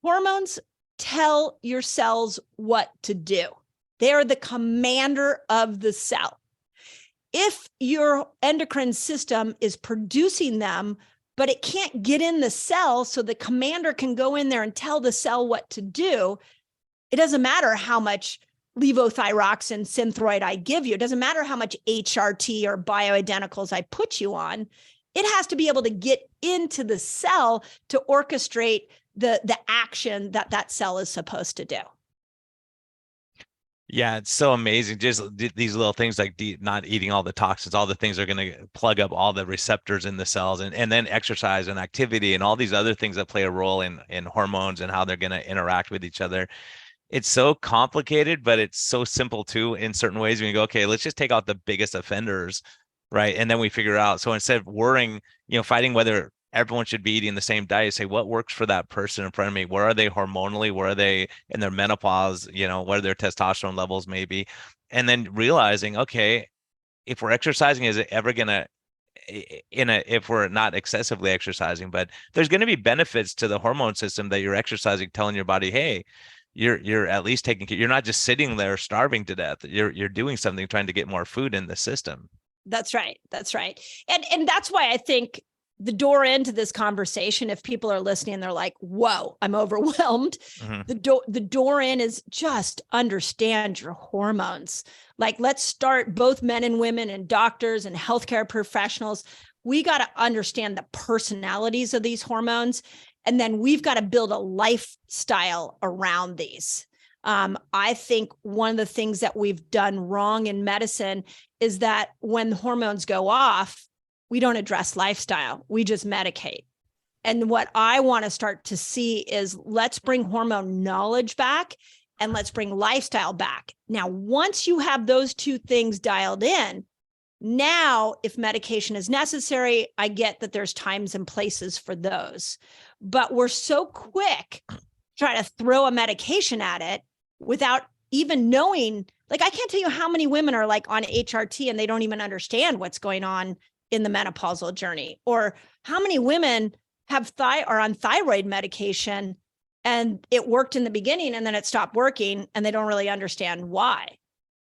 Hormones tell your cells what to do. They are the commander of the cell. If your endocrine system is producing them, but it can't get in the cell so the commander can go in there and tell the cell what to do, it doesn't matter how much levothyroxine synthroid I give you. It doesn't matter how much HRT or bioidenticals I put you on. It has to be able to get into the cell to orchestrate the action that cell is supposed to do. Yeah, it's so amazing. Just these little things like not eating all the toxins, all the things are going to plug up all the receptors in the cells, and then exercise and activity and all these other things that play a role in hormones and how they're going to interact with each other. It's so complicated, but it's so simple too in certain ways. When you go, okay, let's just take out the biggest offenders, right? And then we figure out. So instead of worrying, fighting whether everyone should be eating the same diet, say what works for that person in front of me. Where are they hormonally? Where are they in their menopause? What are their testosterone levels maybe? And then realizing, okay, if we're exercising, is it ever gonna if we're not excessively exercising, but there's going to be benefits to the hormone system that you're exercising, telling your body, hey, you're at least taking care. You're not just sitting there starving to death. You're doing something, trying to get more food in the system. That's right. That's right. And that's why I think the door into this conversation, if people are listening, they're like, whoa, I'm overwhelmed. Mm-hmm. The door in is just understand your hormones. Like, let's start, both men and women and doctors and healthcare professionals. We got to understand the personalities of these hormones. And then we've got to build a lifestyle around these. I think one of the things that we've done wrong in medicine is that when the hormones go off, we don't address lifestyle. We just medicate. And what I want to start to see is, let's bring hormone knowledge back and let's bring lifestyle back. Now, once you have those 2 things dialed in, now if medication is necessary, I get that there's times and places for those. But we're so quick trying to throw a medication at it without even knowing. Like, I can't tell you how many women are like on HRT and they don't even understand what's going on in the menopausal journey, or how many women are on thyroid medication and it worked in the beginning and then it stopped working and they don't really understand why.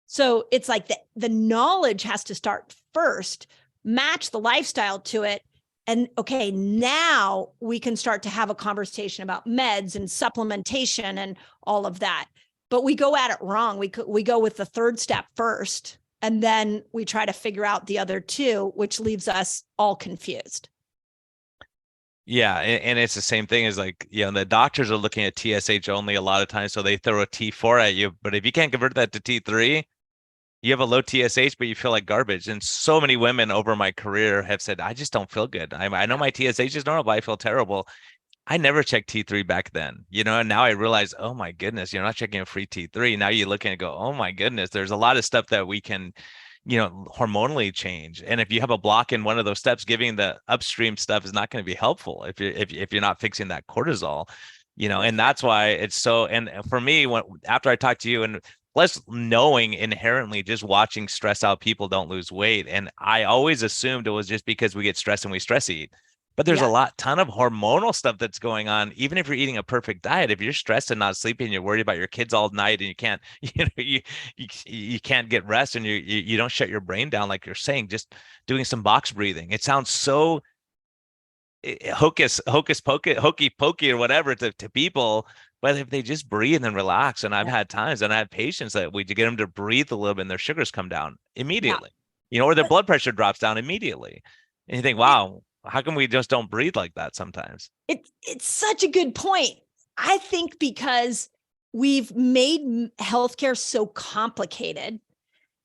So it's like the knowledge has to start first, match the lifestyle to it, And okay, now we can start to have a conversation about meds and supplementation and all of that. But we go at it wrong. We go with the third step first, and then we try to figure out the other two, which leaves us all confused. Yeah, and it's the same thing as like, the doctors are looking at TSH only a lot of times, so they throw a T4 at you. But if you can't convert that to T3, you have a low TSH, but you feel like garbage. And so many women over my career have said, I just don't feel good. I know my TSH is normal, but I feel terrible. I never checked T3 back then, and now I realize, oh my goodness, you're not checking a free T3. Now you look and go, oh my goodness, there's a lot of stuff that we can, hormonally change. And if you have a block in one of those steps, giving the upstream stuff is not going to be helpful if you're not fixing that cortisol, and that's why it's so. And for me, after I talked to you, and plus knowing inherently, just watching stress out people don't lose weight, and I always assumed it was just because we get stressed and we stress eat. But there's a ton of hormonal stuff that's going on. Even if you're eating a perfect diet, if you're stressed and not sleeping, you're worried about your kids all night, and you can't, you can't get rest, and you don't shut your brain down, like you're saying, just doing some box breathing. It sounds so hocus pocus, hokey pokey or whatever to people. But if they just breathe and relax, and I've had times, and I had patients that we get them to breathe a little bit and their sugars come down immediately, or their blood pressure drops down immediately. And you think, wow, how come we just don't breathe like that sometimes? It's such a good point. I think because we've made healthcare so complicated,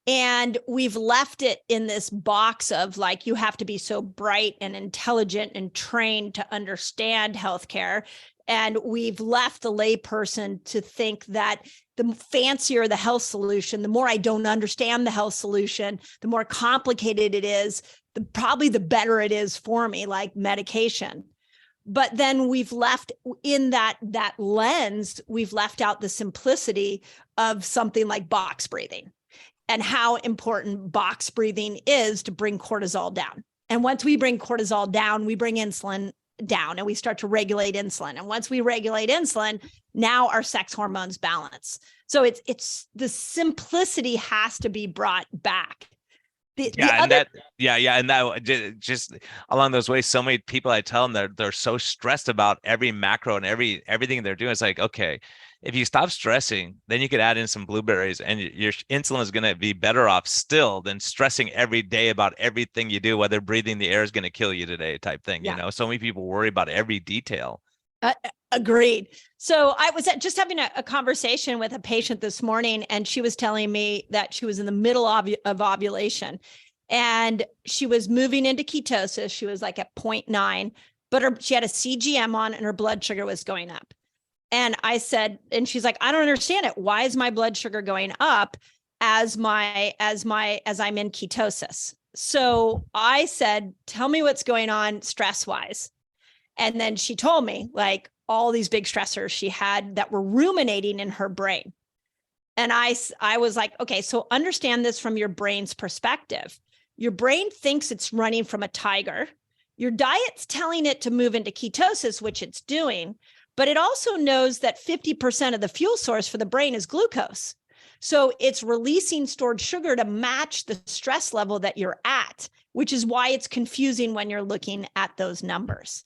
and we've left it in this box of like, you have to be so bright and intelligent and trained to understand healthcare. And we've left the layperson to think that the fancier the health solution, the more I don't understand the health solution, the more complicated it is, probably the better it is for me, like medication. But then we've left in that lens, we've left out the simplicity of something like box breathing, and how important box breathing is to bring cortisol down. And once we bring cortisol down, we bring insulin down, and we start to regulate insulin. And once we regulate insulin, now our sex hormones balance. So it's the simplicity has to be brought back. And that just along those ways, so many people, I tell them they're so stressed about every macro and everything they're doing. It's like, okay, if you stop stressing, then you could add in some blueberries, and your insulin is going to be better off still than stressing every day about everything you do, whether breathing the air is going to kill you today type thing. So many people worry about every detail. Agreed. So I was just having a conversation with a patient this morning, and she was telling me that she was in the middle of ovulation, and she was moving into ketosis. She was like at 0.9, but she had a CGM on, and her blood sugar was going up. And I said, and she's like, I don't understand it. Why is my blood sugar going up as I'm in ketosis? So I said, tell me what's going on stress wise. And then she told me like all these big stressors she had that were ruminating in her brain. And I was like, okay, so understand this from your brain's perspective. Your brain thinks it's running from a tiger. Your diet's telling it to move into ketosis, which it's doing, but it also knows that 50% of the fuel source for the brain is glucose. So it's releasing stored sugar to match the stress level that you're at, which is why it's confusing when you're looking at those numbers.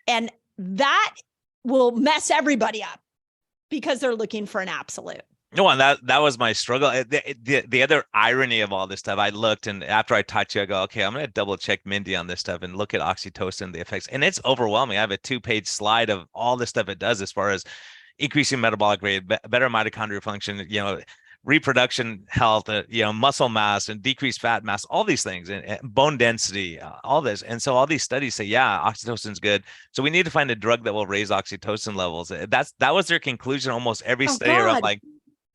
And that will mess everybody up because they're looking for an absolute. No, and that was my struggle. The other irony of all this stuff, I looked, and after I talked to you, I go, okay, I'm going to double check Mindy on this stuff and look at oxytocin, the effects. And it's overwhelming. I have a 2-page slide of all the stuff it does as far as increasing metabolic rate, better mitochondrial function, reproduction health, muscle mass and decreased fat mass, all these things, and bone density, all this. And so all these studies say, yeah, oxytocin's good. So we need to find a drug that will raise oxytocin levels. That was their conclusion. Almost every study around, like,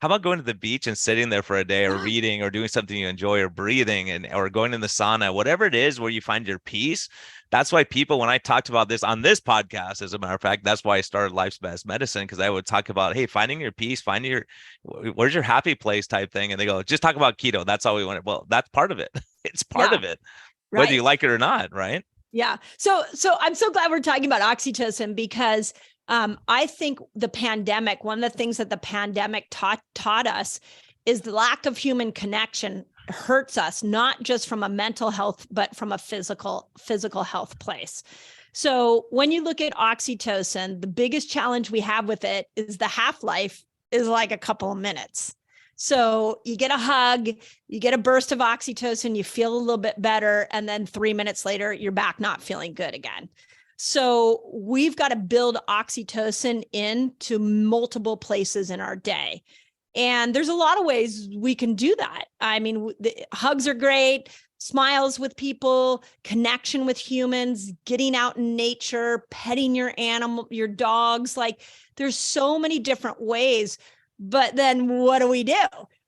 how about going to the beach and sitting there for a day, or reading, or doing something you enjoy, or breathing, or going in the sauna, whatever it is where you find your peace. That's why people, when I talked about this on this podcast, as a matter of fact, that's why I started Life's Best Medicine, because I would talk about, hey, finding your peace, where's your happy place type thing. And they go, just talk about keto. That's all we want. Well, that's part of it. It's part of it, whether you like it or not. Right. Yeah. So I'm so glad we're talking about oxytocin, because I think the pandemic, one of the things that the pandemic taught us is the lack of human connection hurts us, not just from a mental health, but from a physical health place. So when you look at oxytocin, the biggest challenge we have with it is the half-life is like a couple of minutes. So you get a hug, you get a burst of oxytocin, you feel a little bit better, and then 3 minutes later, you're back not feeling good again. So we've got to build oxytocin into multiple places in our day. And there's a lot of ways we can do that. I mean, hugs are great, smiles with people, connection with humans, getting out in nature, petting your animal, your dogs. Like there's so many different ways. But then what do?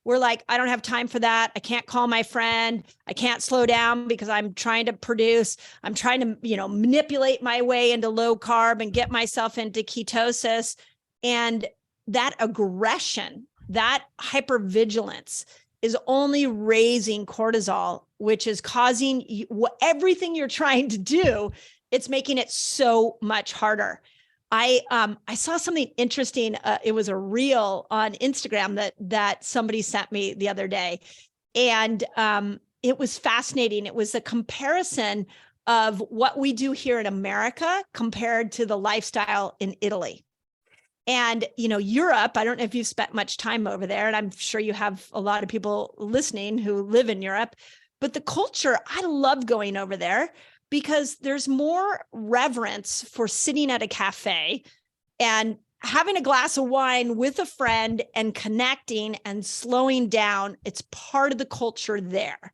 We're like, I don't have time for that. I can't call my friend. I can't slow down because I'm trying to produce. I'm trying to, manipulate my way into low carb and get myself into ketosis. And that aggression, that hypervigilance is only raising cortisol, which is causing everything you're trying to do. It's making it so much harder. I saw something interesting. It was a reel on Instagram that somebody sent me the other day. And it was fascinating. It was a comparison of what we do here in America compared to the lifestyle in Italy. And, Europe, I don't know if you've spent much time over there, and I'm sure you have a lot of people listening who live in Europe, but the culture, I love going over there because there's more reverence for sitting at a cafe and having a glass of wine with a friend and connecting and slowing down. It's part of the culture there.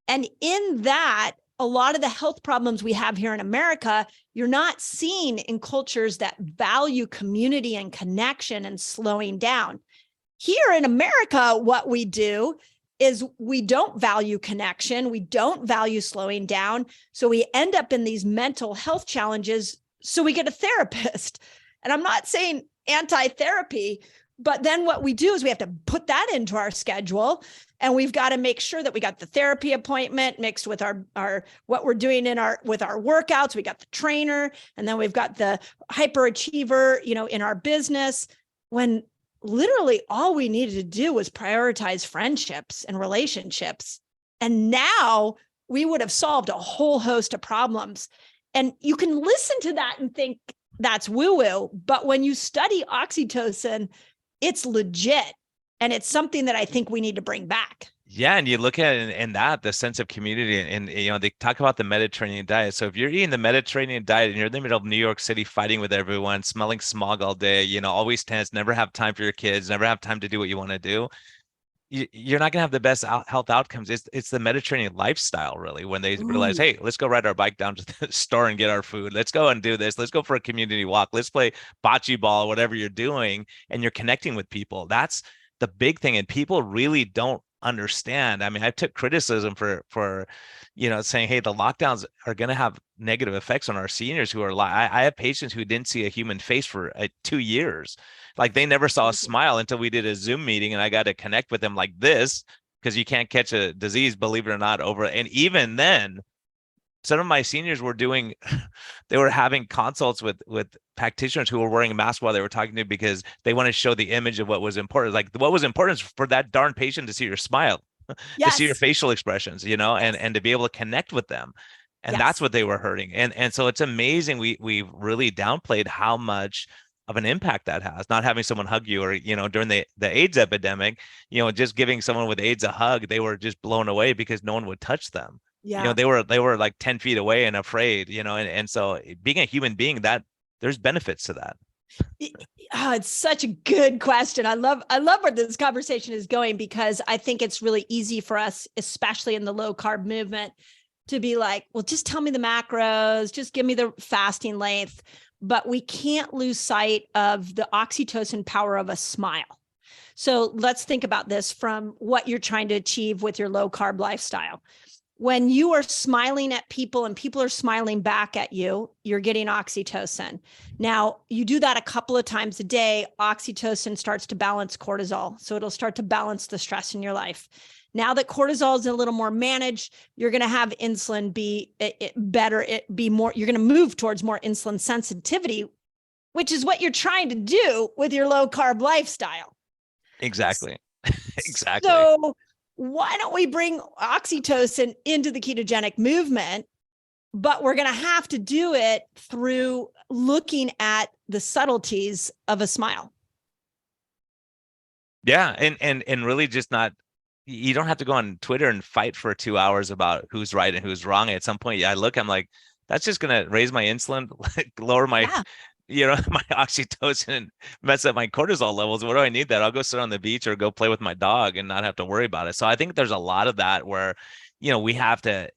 And in that, a lot of the health problems we have here in America, you're not seeing in cultures that value community and connection and slowing down. Here in America, what we do is we don't value connection. We don't value slowing down. So we end up in these mental health challenges. So we get a therapist. And I'm not saying anti-therapy, but then what we do is we have to put that into our schedule. And we've got to make sure that we got the therapy appointment mixed with our what we're doing with our workouts. We got the trainer, and then we've got the hyperachiever, in our business, when literally all we needed to do was prioritize friendships and relationships. And now we would have solved a whole host of problems. And you can listen to that and think that's woo-woo, but when you study oxytocin, it's legit. And it's something that I think we need to bring back. Yeah, and you look at it in that, the sense of community, and they talk about the Mediterranean diet. So if you're eating the Mediterranean diet and you're in the middle of New York City fighting with everyone, smelling smog all day, always tense, never have time for your kids, never have time to do what you want to do, you're not going to have the best health outcomes. It's the Mediterranean lifestyle, really, when they realize, hey, let's go ride our bike down to the store and get our food. Let's go and do this. Let's go for a community walk. Let's play bocce ball, whatever you're doing, and you're connecting with people. That's the big thing. And people really don't understand. I mean, I took criticism for saying, hey, the lockdowns are going to have negative effects on our seniors who are I have patients who didn't see a human face for 2 years. Like they never saw a smile until we did a Zoom meeting and I got to connect with them like this, because you can't catch a disease, believe it or not, and even then, some of my seniors were they were having consults with practitioners who were wearing a mask while they were talking to, because they want to show the image of what was important. Like what was important is for that darn patient to see your smile, yes, to see your facial expressions, and to be able to connect with them. And yes, that's what they were hurting. And so it's amazing. We've really downplayed how much of an impact that has, not having someone hug you, or, during the AIDS epidemic, just giving someone with AIDS a hug, they were just blown away because no one would touch them. Yeah. They were like 10 feet away and afraid, and so being a human being, that there's benefits to that. Oh, it's such a good question. I love where this conversation is going, because I think it's really easy for us, especially in the low carb movement, to be like, well, just tell me the macros, just give me the fasting length. But we can't lose sight of the oxytocin power of a smile. So let's think about this from what you're trying to achieve with your low carb lifestyle. When you are smiling at people and people are smiling back at you, you're getting oxytocin. Now, you do that a couple of times a day, oxytocin starts to balance cortisol. So it'll start to balance the stress in your life. Now that cortisol is a little more managed, you're going to have insulin be better. You're going to move towards more insulin sensitivity, which is what you're trying to do with your low carb lifestyle. Exactly. Exactly. So why don't we bring oxytocin into the ketogenic movement? But we're going to have to do it through looking at the subtleties of a smile. Yeah. And really just not, you don't have to go on Twitter and fight for 2 hours about who's right and who's wrong. At some point, I'm like, that's just going to raise my insulin, lower my, my oxytocin, and mess up my cortisol levels. What do I need that? I'll go sit on the beach or go play with my dog and not have to worry about it. So I think there's a lot of that where, we have to,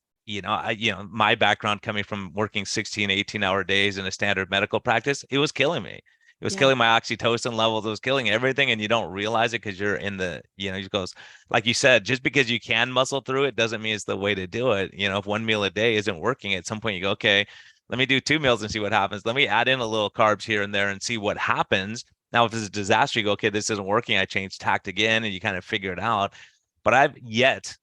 my background coming from working 16, 18-hour days in a standard medical practice, it was killing me. It was killing my oxytocin levels. It was killing everything. And you don't realize it because you're in the, it goes, like you said, just because you can muscle through it doesn't mean it's the way to do it. If one meal a day isn't working, at some point you go, okay, let me do 2 meals and see what happens. Let me add in a little carbs here and there and see what happens. Now, if it's a disaster, you go, okay, this isn't working. I change tact again, and you kind of figure it out. But I've yet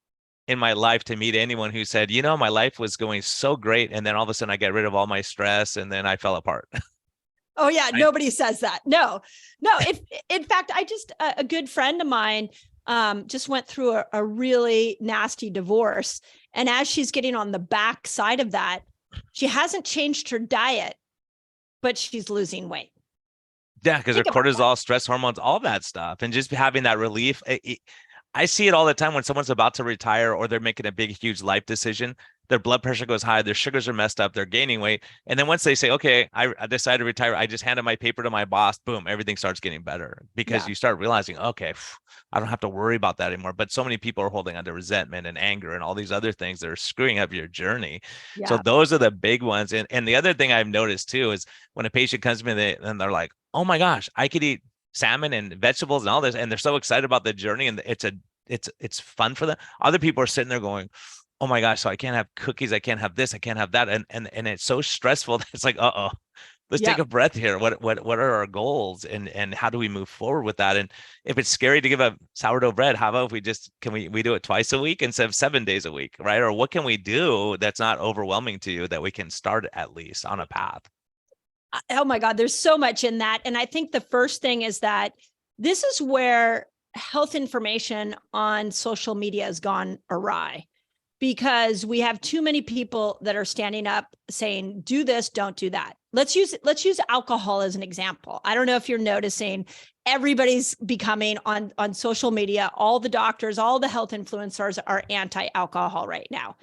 in my life to meet anyone who said, my life was going so great, and then all of a sudden I get rid of all my stress and then I fell apart. Oh yeah, nobody says that. No. In fact, a good friend of mine just went through a really nasty divorce, and as she's getting on the back side of that, she hasn't changed her diet, but she's losing weight. Yeah, because her cortisol, stress hormones, all that stuff, and just having that relief. I see it all the time when someone's about to retire or they're making a big, huge life decision. Their blood pressure goes high, their sugars are messed up, they're gaining weight. And then once they say, okay, I decided to retire, I just handed my paper to my boss, boom, everything starts getting better because you start realizing, okay, I don't have to worry about that anymore. But so many people are holding on to resentment and anger and all these other things that are screwing up your journey. Yeah. So those are the big ones. And the other thing I've noticed too is when a patient comes to me and they're like, oh my gosh, I could eat salmon and vegetables and all this, and they're so excited about the journey, and it's fun for them. Other people are sitting there going, oh my gosh, so I can't have cookies, I can't have this, I can't have that, and it's so stressful that it's like, let's take a breath here. What are our goals, and how do we move forward with that? And if it's scary to give up sourdough bread, how about if we just we do it twice a week instead of 7 days a week, right? Or what can we do that's not overwhelming to you that we can start at least on a path? Oh my God, there's so much in that. And I think the first thing is that this is where health information on social media has gone awry, because we have too many people that are standing up saying, do this, don't do that. Let's use alcohol as an example. I don't know if you're noticing, everybody's becoming on social media, all the doctors, all the health influencers are anti-alcohol right now.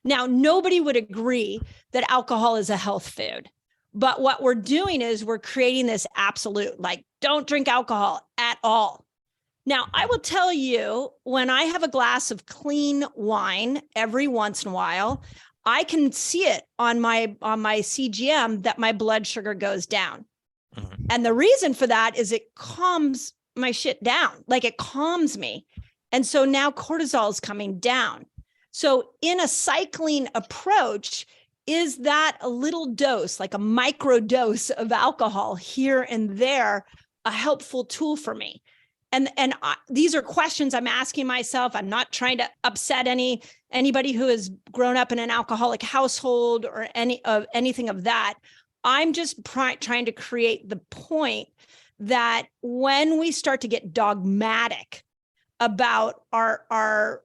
Now, nobody would agree that alcohol is a health food. But what we're doing is we're creating this absolute, like, don't drink alcohol at all. Now, I will tell you, when I have a glass of clean wine every once in a while, I can see it on my CGM that my blood sugar goes down. Mm-hmm. And the reason for that is it calms my shit down. Like, it calms me. And so now cortisol is coming down. So in a cycling approach, is that a little dose, like a micro dose of alcohol here and there, a helpful tool for me? And these are questions I'm asking myself. I'm not trying to upset anybody who has grown up in an alcoholic household or anything of that. I'm just trying to create the point that when we start to get dogmatic about our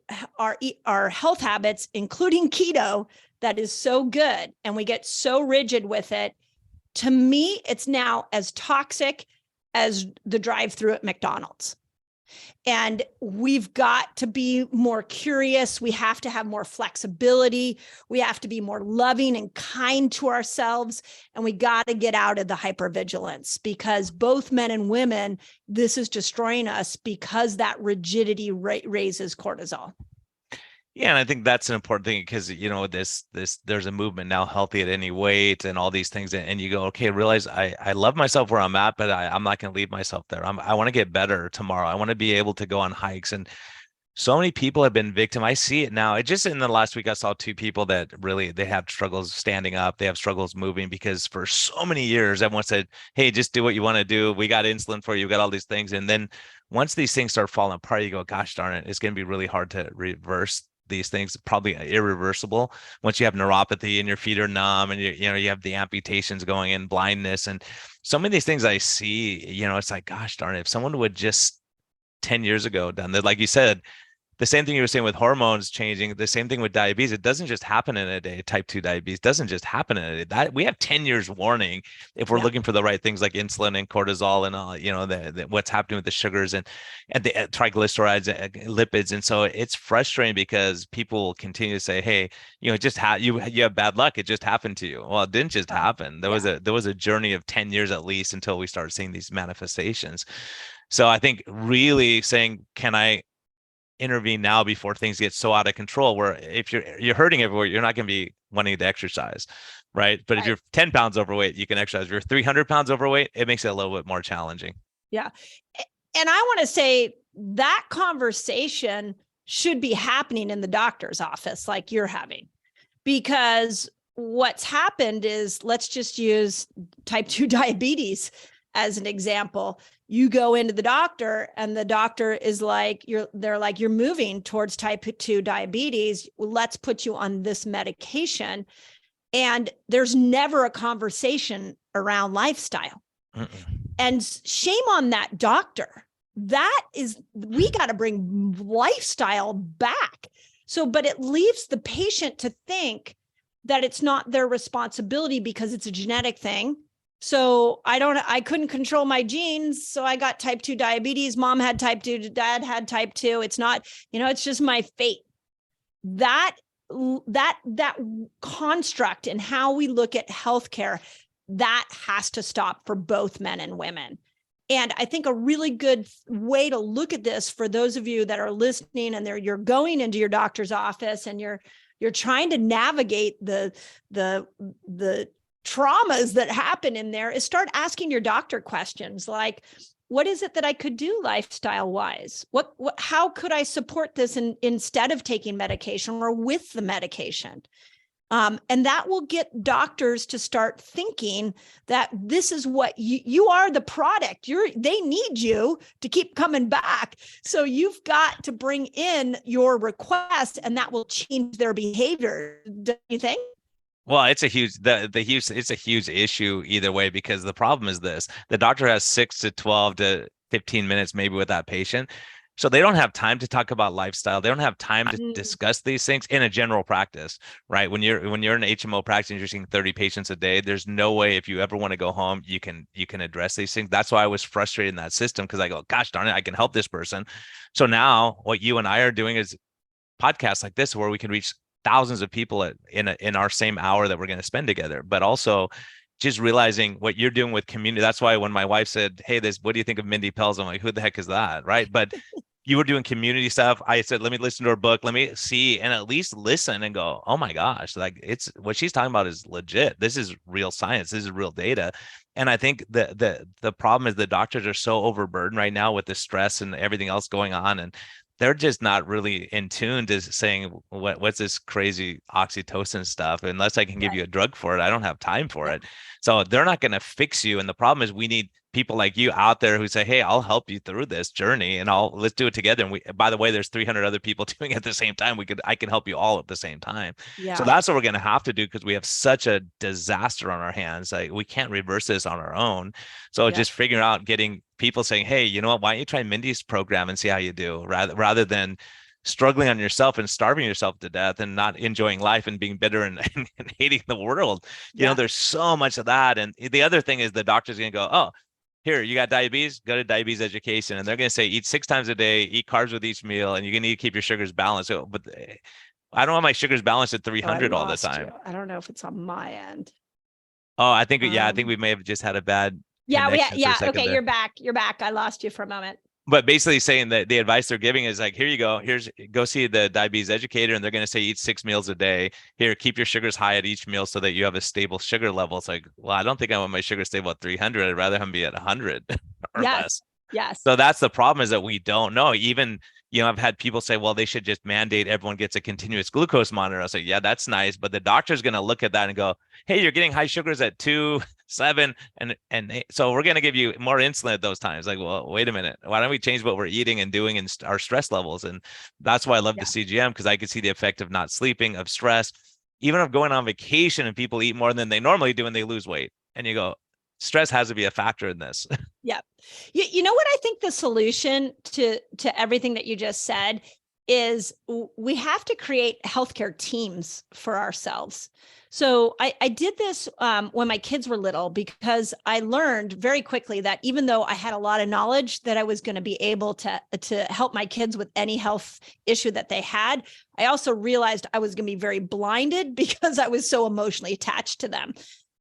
health habits, including keto, that is so good, and we get so rigid with it, to me, it's now as toxic as the drive-through at McDonald's. And we've got to be more curious. We have to have more flexibility. We have to be more loving and kind to ourselves. And we got to get out of the hypervigilance, because both men and women, this is destroying us, because that rigidity raises cortisol. Yeah, and I think that's an important thing, because there's a movement now, healthy at any weight, and all these things, and you go, okay, realize I love myself where I'm at, but I'm not going to leave myself there. I want to get better tomorrow. I want to be able to go on hikes, and so many people have been victim. I see it now. It just, in the last week, I saw 2 people that really, they have struggles standing up. They have struggles moving, because for so many years, everyone said, hey, just do what you want to do. We got insulin for you. We got all these things. And then once these things start falling apart, you go, gosh darn it, it's going to be really hard to reverse these things, probably irreversible. Once you have neuropathy and your feet are numb, and you have the amputations going in, blindness, and so many of these things I see, it's like, gosh darn it, if someone would just 10 years ago done that, like you said, the same thing you were saying with hormones changing, the same thing with diabetes. It doesn't just happen in a day. Type 2 diabetes doesn't just happen in a day. That we have 10 years warning if we're looking for the right things like insulin and cortisol and all, the what's happening with the sugars and the triglycerides and lipids. And so it's frustrating because people continue to say, hey, it just you have bad luck. It just happened to you. Well, it didn't just happen. There was a journey of 10 years at least until we started seeing these manifestations. So I think really saying, can I intervene now before things get so out of control, where if you're hurting everywhere, you're not going to be wanting to exercise, right? But if you're 10 pounds overweight, you can exercise. If you're 300 pounds overweight, it makes it a little bit more challenging. Yeah. And I want to say that conversation should be happening in the doctor's office like you're having, because what's happened is, let's just use type 2 diabetes as an example. You go into the doctor and the doctor is like, they're like, you're moving towards type 2 diabetes. Let's put you on this medication. And there's never a conversation around lifestyle. And shame on that doctor. We got to bring lifestyle back. So, but it leaves the patient to think that it's not their responsibility because it's a genetic thing. So I couldn't control my genes. So I got type 2 diabetes. Mom had type 2, dad had type 2. It's not, it's just my fate. That construct and how we look at healthcare, that has to stop for both men and women. And I think a really good way to look at this for those of you that are listening and you're going into your doctor's office and you're trying to navigate the traumas that happen in there, is start asking your doctor questions like, what is it that I could do lifestyle wise? How could I support this instead of taking medication or with the medication? And that will get doctors to start thinking that this is what you are, the product. They need you to keep coming back. So you've got to bring in your request, and that will change their behavior. Don't you think? Well, it's a huge issue either way, because the problem is this: the doctor has 6 to 12 to 15 minutes maybe with that patient. So they don't have time to talk about lifestyle. They don't have time to discuss these things in a general practice, right? When you're in HMO practice and you're seeing 30 patients a day, there's no way, if you ever want to go home, you can address these things. That's why I was frustrated in that system, because I go, gosh darn it, I can help this person. So now what you and I are doing is podcasts like this, where we can reach thousands of people in our same hour that we're going to spend together, but also just realizing what you're doing with community. That's why when my wife said, hey, what do you think of Mindy Pelz? I'm like, who the heck is that? Right. But you were doing community stuff. I said, let me listen to her book. Let me see, and at least listen and go, oh my gosh, like, it's what she's talking about is legit. This is real science. This is real data. And I think the problem is the doctors are so overburdened right now with the stress and everything else going on. And they're just not really in tune to saying, what's this crazy oxytocin stuff? Unless I can give you a drug for it, I don't have time for it. So they're not going to fix you. And the problem is we need people like you out there who say, hey, I'll help you through this journey, and let's do it together. And by the way, there's 300 other people doing it at the same time. I can help you all at the same time. Yeah. So that's what we're going to have to do, because we have such a disaster on our hands. Like, we can't reverse this on our own. So just figuring out, getting people saying, hey, you know what, why don't you try Mindy's program and see how you do, rather than struggling on yourself and starving yourself to death and not enjoying life and being bitter and hating the world. You know, there's so much of that. And the other thing is the doctor's going to go, oh, here, you got diabetes, go to diabetes education. And they're going to say, eat 6 times a day, eat carbs with each meal, and you're going to need to keep your sugars balanced. So, but I don't want my sugars balanced at 300 all the time. I don't know if it's on my end. Oh, I think we may have just had a bad. Yeah. Okay. You're back. I lost you for a moment. But basically saying that the advice they're giving is like, here you go. Go see the diabetes educator, and they're going to say, eat 6 meals a day. Here, keep your sugars high at each meal so that you have a stable sugar level. It's like, well, I don't think I want my sugar stable at 300. I'd rather them be at 100 or less. Yes. So that's the problem, is that we don't know. Even, I've had people say, well, they should just mandate everyone gets a continuous glucose monitor. I was like, yeah, that's nice. But the doctor's going to look at that and go, hey, you're getting high sugars at 2, 7. And so we're going to give you more insulin at those times. Like, well, wait a minute. Why don't we change what we're eating and doing and our stress levels? And that's why I love the CGM, because I could see the effect of not sleeping, of stress, even of going on vacation and people eat more than they normally do and they lose weight. And you go, stress has to be a factor in this. Yeah. You know what I think the solution to everything that you just said is we have to create healthcare teams for ourselves. So I did this when my kids were little, because I learned very quickly that even though I had a lot of knowledge that I was going to be able to help my kids with any health issue that they had, I also realized I was going to be very blinded because I was so emotionally attached to them.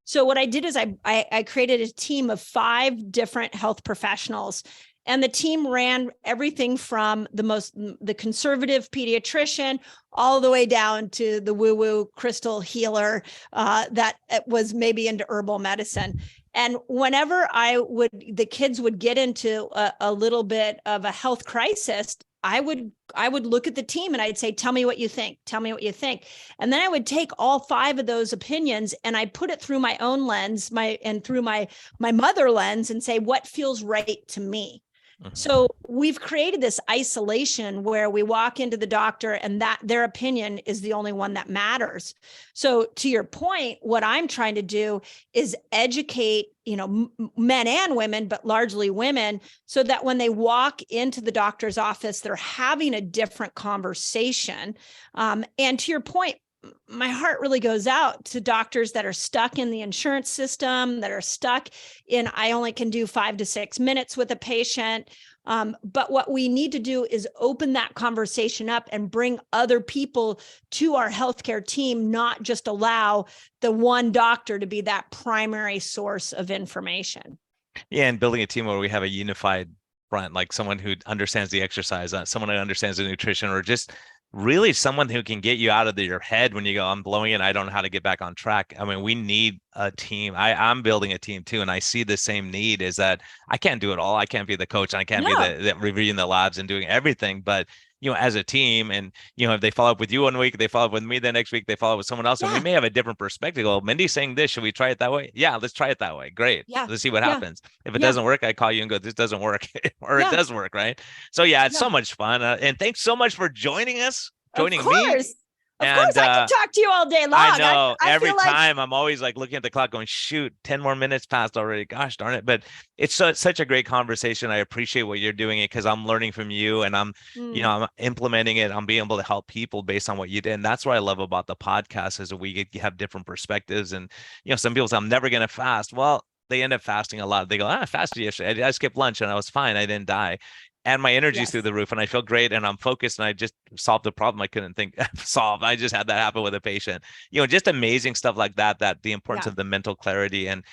So what I did is I created a team of 5 different health professionals. And the team ran everything from the conservative pediatrician all the way down to the woo-woo crystal healer that was maybe into herbal medicine. And whenever the kids would get into a little bit of a health crisis, I would look at the team and I'd say, tell me what you think. Tell me what you think. And then I would take all 5 of those opinions and I put it through my own lens, through my mother lens, and say, what feels right to me? So we've created this isolation where we walk into the doctor and that their opinion is the only one that matters. So to your point, what I'm trying to do is educate, men and women, but largely women, so that when they walk into the doctor's office, they're having a different conversation. And to your point, my heart really goes out to doctors that are stuck in the insurance system, that are stuck in, I only can do 5 to 6 minutes with a patient. But what we need to do is open that conversation up and bring other people to our healthcare team, not just allow the one doctor to be that primary source of information. Yeah, and building a team where we have a unified front, like someone who understands the exercise, someone who understands the nutrition, or just really someone who can get you out of your head when you go, I'm blowing it, I don't know how to get back on track. I mean, we need a team. I'm building a team too, and I see the same need, is that I can't do it all. I can't be the coach, and I can't be the reviewing the labs and doing everything. But as a team, and if they follow up with you one week, they follow up with me the next week, they follow up with someone else, and we may have a different perspective. Well, Mindy's saying this, should we try it that way? Yeah, let's try it that way. Great. Let's see what happens. If it doesn't work, I call you and go, this doesn't work, or it does work, right? So it's so much fun, and thanks so much for joining us. Joining me. Of course, I can talk to you all day long. I know. Every time I'm always like looking at the clock going, shoot, 10 more minutes passed already. Gosh darn it. But it's such a great conversation. I appreciate what you're doing, because I'm learning from you, and I'm implementing it. I'm being able to help people based on what you did. And that's what I love about the podcast, is that we have different perspectives. And, some people say, I'm never going to fast. Well, they end up fasting a lot. They go, I fasted yesterday. I skipped lunch and I was fine. I didn't die. And my energy's through the roof, and I feel great, and I'm focused, and I just solved a problem I couldn't think solve. I just had that happen with a patient, just amazing stuff like that the importance of the mental clarity. And,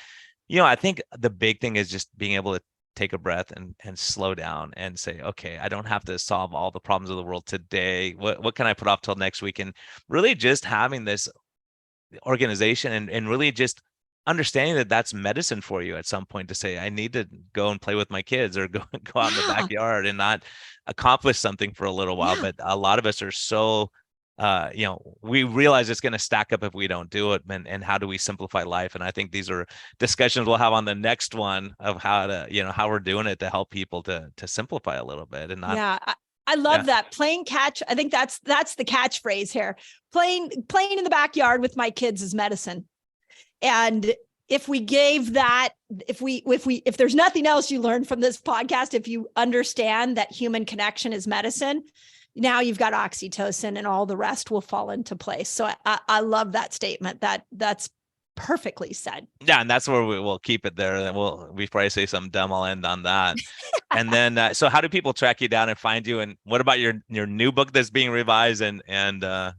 I think the big thing is just being able to take a breath and slow down and say, okay, I don't have to solve all the problems of the world today. What can I put off till next week? And really just having this organization and really just understanding that that's medicine for you at some point, to say, I need to go and play with my kids, or go out in the backyard and not accomplish something for a little while. But a lot of us are so, we realize it's going to stack up if we don't do it. And how do we simplify life? And I think these are discussions we'll have on the next one of how to, how we're doing it to help people to simplify a little bit and not. I love that. Playing catch. I think that's the catchphrase here. Playing in the backyard with my kids is medicine. And if we gave that, if there's nothing else you learn from this podcast, if you understand that human connection is medicine, now you've got oxytocin, and all the rest will fall into place. So I love that statement. That's perfectly said. Yeah. And that's where we will keep it there. And before I say something dumb, I'll end on that. And then, so how do people track you down and find you? And what about your new book that's being revised, and how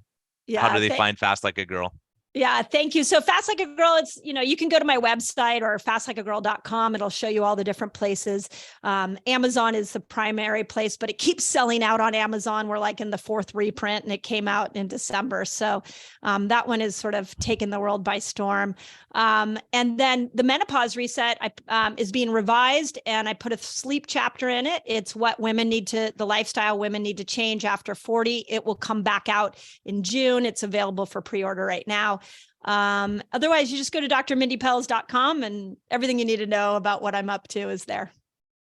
do they find Fast Like a Girl? Yeah, thank you. So Fast Like a Girl, it's, you can go to my website or fastlikeagirl.com. It'll show you all the different places. Amazon is the primary place, but it keeps selling out on Amazon. We're like in the 4th reprint, and it came out in December. So that one is sort of taken the world by storm. And then the Menopause Reset is being revised, and I put a sleep chapter in it. It's what the lifestyle women need to change after 40. It will come back out in June. It's available for pre-order right now. Otherwise, you just go to drmindypelz.com, and everything you need to know about what I'm up to is there.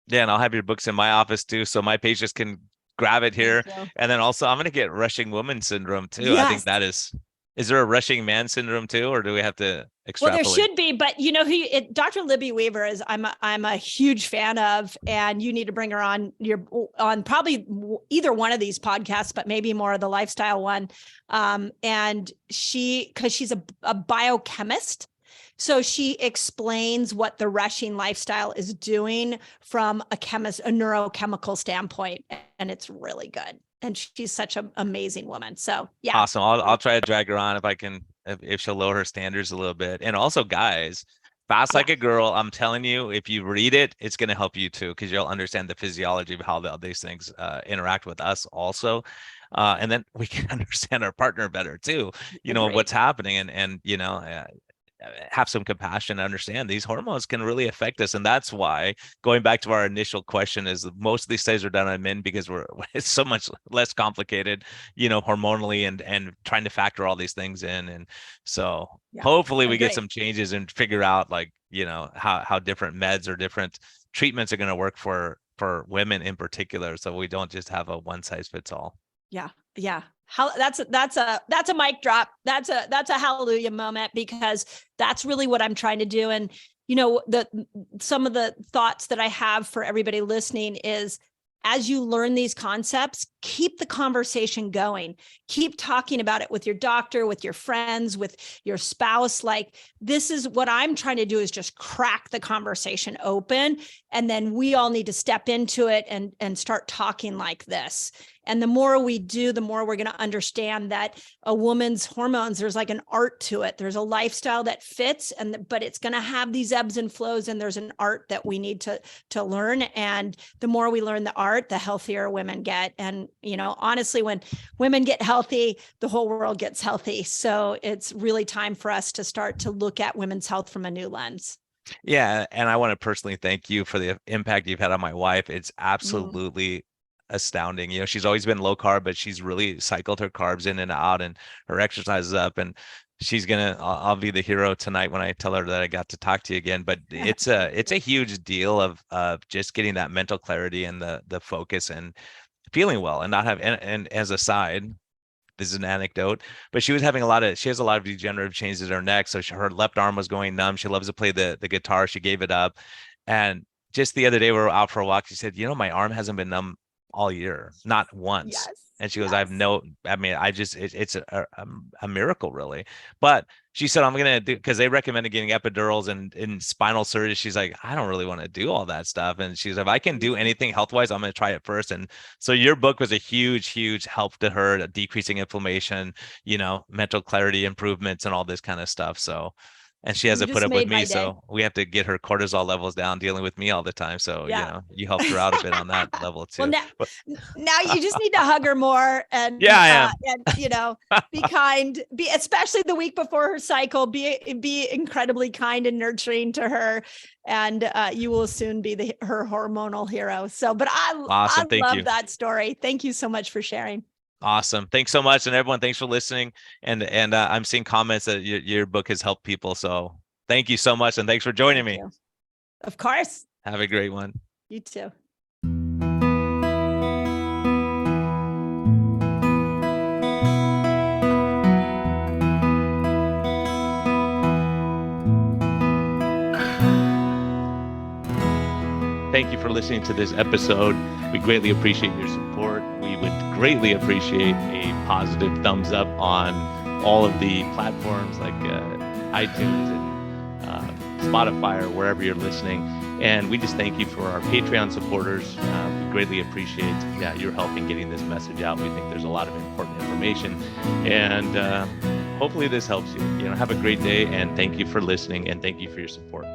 Yeah, and I'll have your books in my office too, so my patients can grab it here. And then also, I'm going to get Rushing Woman Syndrome too. Yes. I think that is Is there a rushing man syndrome too, or do we have to Well, there extrapolate? should be, but Dr. Libby Weaver is I'm a huge fan of, and you need to bring her on probably either one of these podcasts, but maybe more of the lifestyle one. And because she's a biochemist, so she explains what the rushing lifestyle is doing from a neurochemical standpoint, and it's really good. And she's such an amazing woman. So yeah. Awesome. I'll try to drag her on if I can, if she'll lower her standards a little bit. And also, guys, Fast Like a Girl, I'm telling you, if you read it, it's going to help you too, because you'll understand the physiology of how these things interact with us also. And then we can understand our partner better too, what's happening, and have some compassion and understand these hormones can really affect us. And that's why, going back to our initial question, is most of these studies are done on men because it's so much less complicated, hormonally, and trying to factor all these things in. And so hopefully we get some changes and figure out, like, how different meds or different treatments are going to work for women in particular, so we don't just have a one size fits all. Yeah. That's a mic drop. That's a hallelujah moment, because that's really what I'm trying to do. And some of the thoughts that I have for everybody listening is, as you learn these concepts, keep the conversation going. Keep talking about it with your doctor, with your friends, with your spouse. Like, this is what I'm trying to do, is just crack the conversation open. And then we all need to step into it and start talking like this. And the more we do, the more we're going to understand that a woman's hormones, there's like an art to it. There's a lifestyle that fits, but it's going to have these ebbs and flows. And there's an art that we need to learn. And the more we learn the art, the healthier women get. And, honestly, when women get healthy, the whole world gets healthy. So it's really time for us to start to look at women's health from a new lens. Yeah. And I want to personally thank you for the impact you've had on my wife. It's absolutely astounding. She's always been low carb, but she's really cycled her carbs in and out, and her exercise is up, and I'll be the hero tonight when I tell her that I got to talk to you again. But it's a huge deal of just getting that mental clarity and the focus and feeling well, and not have, and as a side, this is an anecdote, but she has a lot of degenerative changes in her neck. So her left arm was going numb. She loves to play the guitar. She gave it up. And just the other day, we were out for a walk. She said, my arm hasn't been numb all year, not once. Yes. And she goes, it's a miracle, really. But she said, I'm going to do, because they recommended getting epidurals and spinal surgery. She's like, I don't really want to do all that stuff. And she's like, if I can do anything health-wise, I'm going to try it first. And so your book was a huge, huge help to her, decreasing inflammation, mental clarity improvements and all this kind of stuff. So, and she has to put up with me. So we have to get her cortisol levels down, dealing with me all the time. So, you helped her out a bit on that level too. Well, now you just need to hug her more, and be kind, especially the week before her cycle, be incredibly kind and nurturing to her, and you will soon be her hormonal hero. So, but I love that story. Thank you so much for sharing. Awesome. Thanks so much. And everyone, thanks for listening. And I'm seeing comments that your book has helped people. So thank you so much. And thanks for joining me. Of course. Have a great one. You too. Thank you for listening to this episode. We greatly appreciate your support. We would greatly appreciate a positive thumbs up on all of the platforms like iTunes and Spotify, or wherever you're listening. And we just thank you for our Patreon supporters. We greatly appreciate your help in getting this message out. We think there's a lot of important information, and hopefully this helps you. Have a great day, and thank you for listening, and thank you for your support.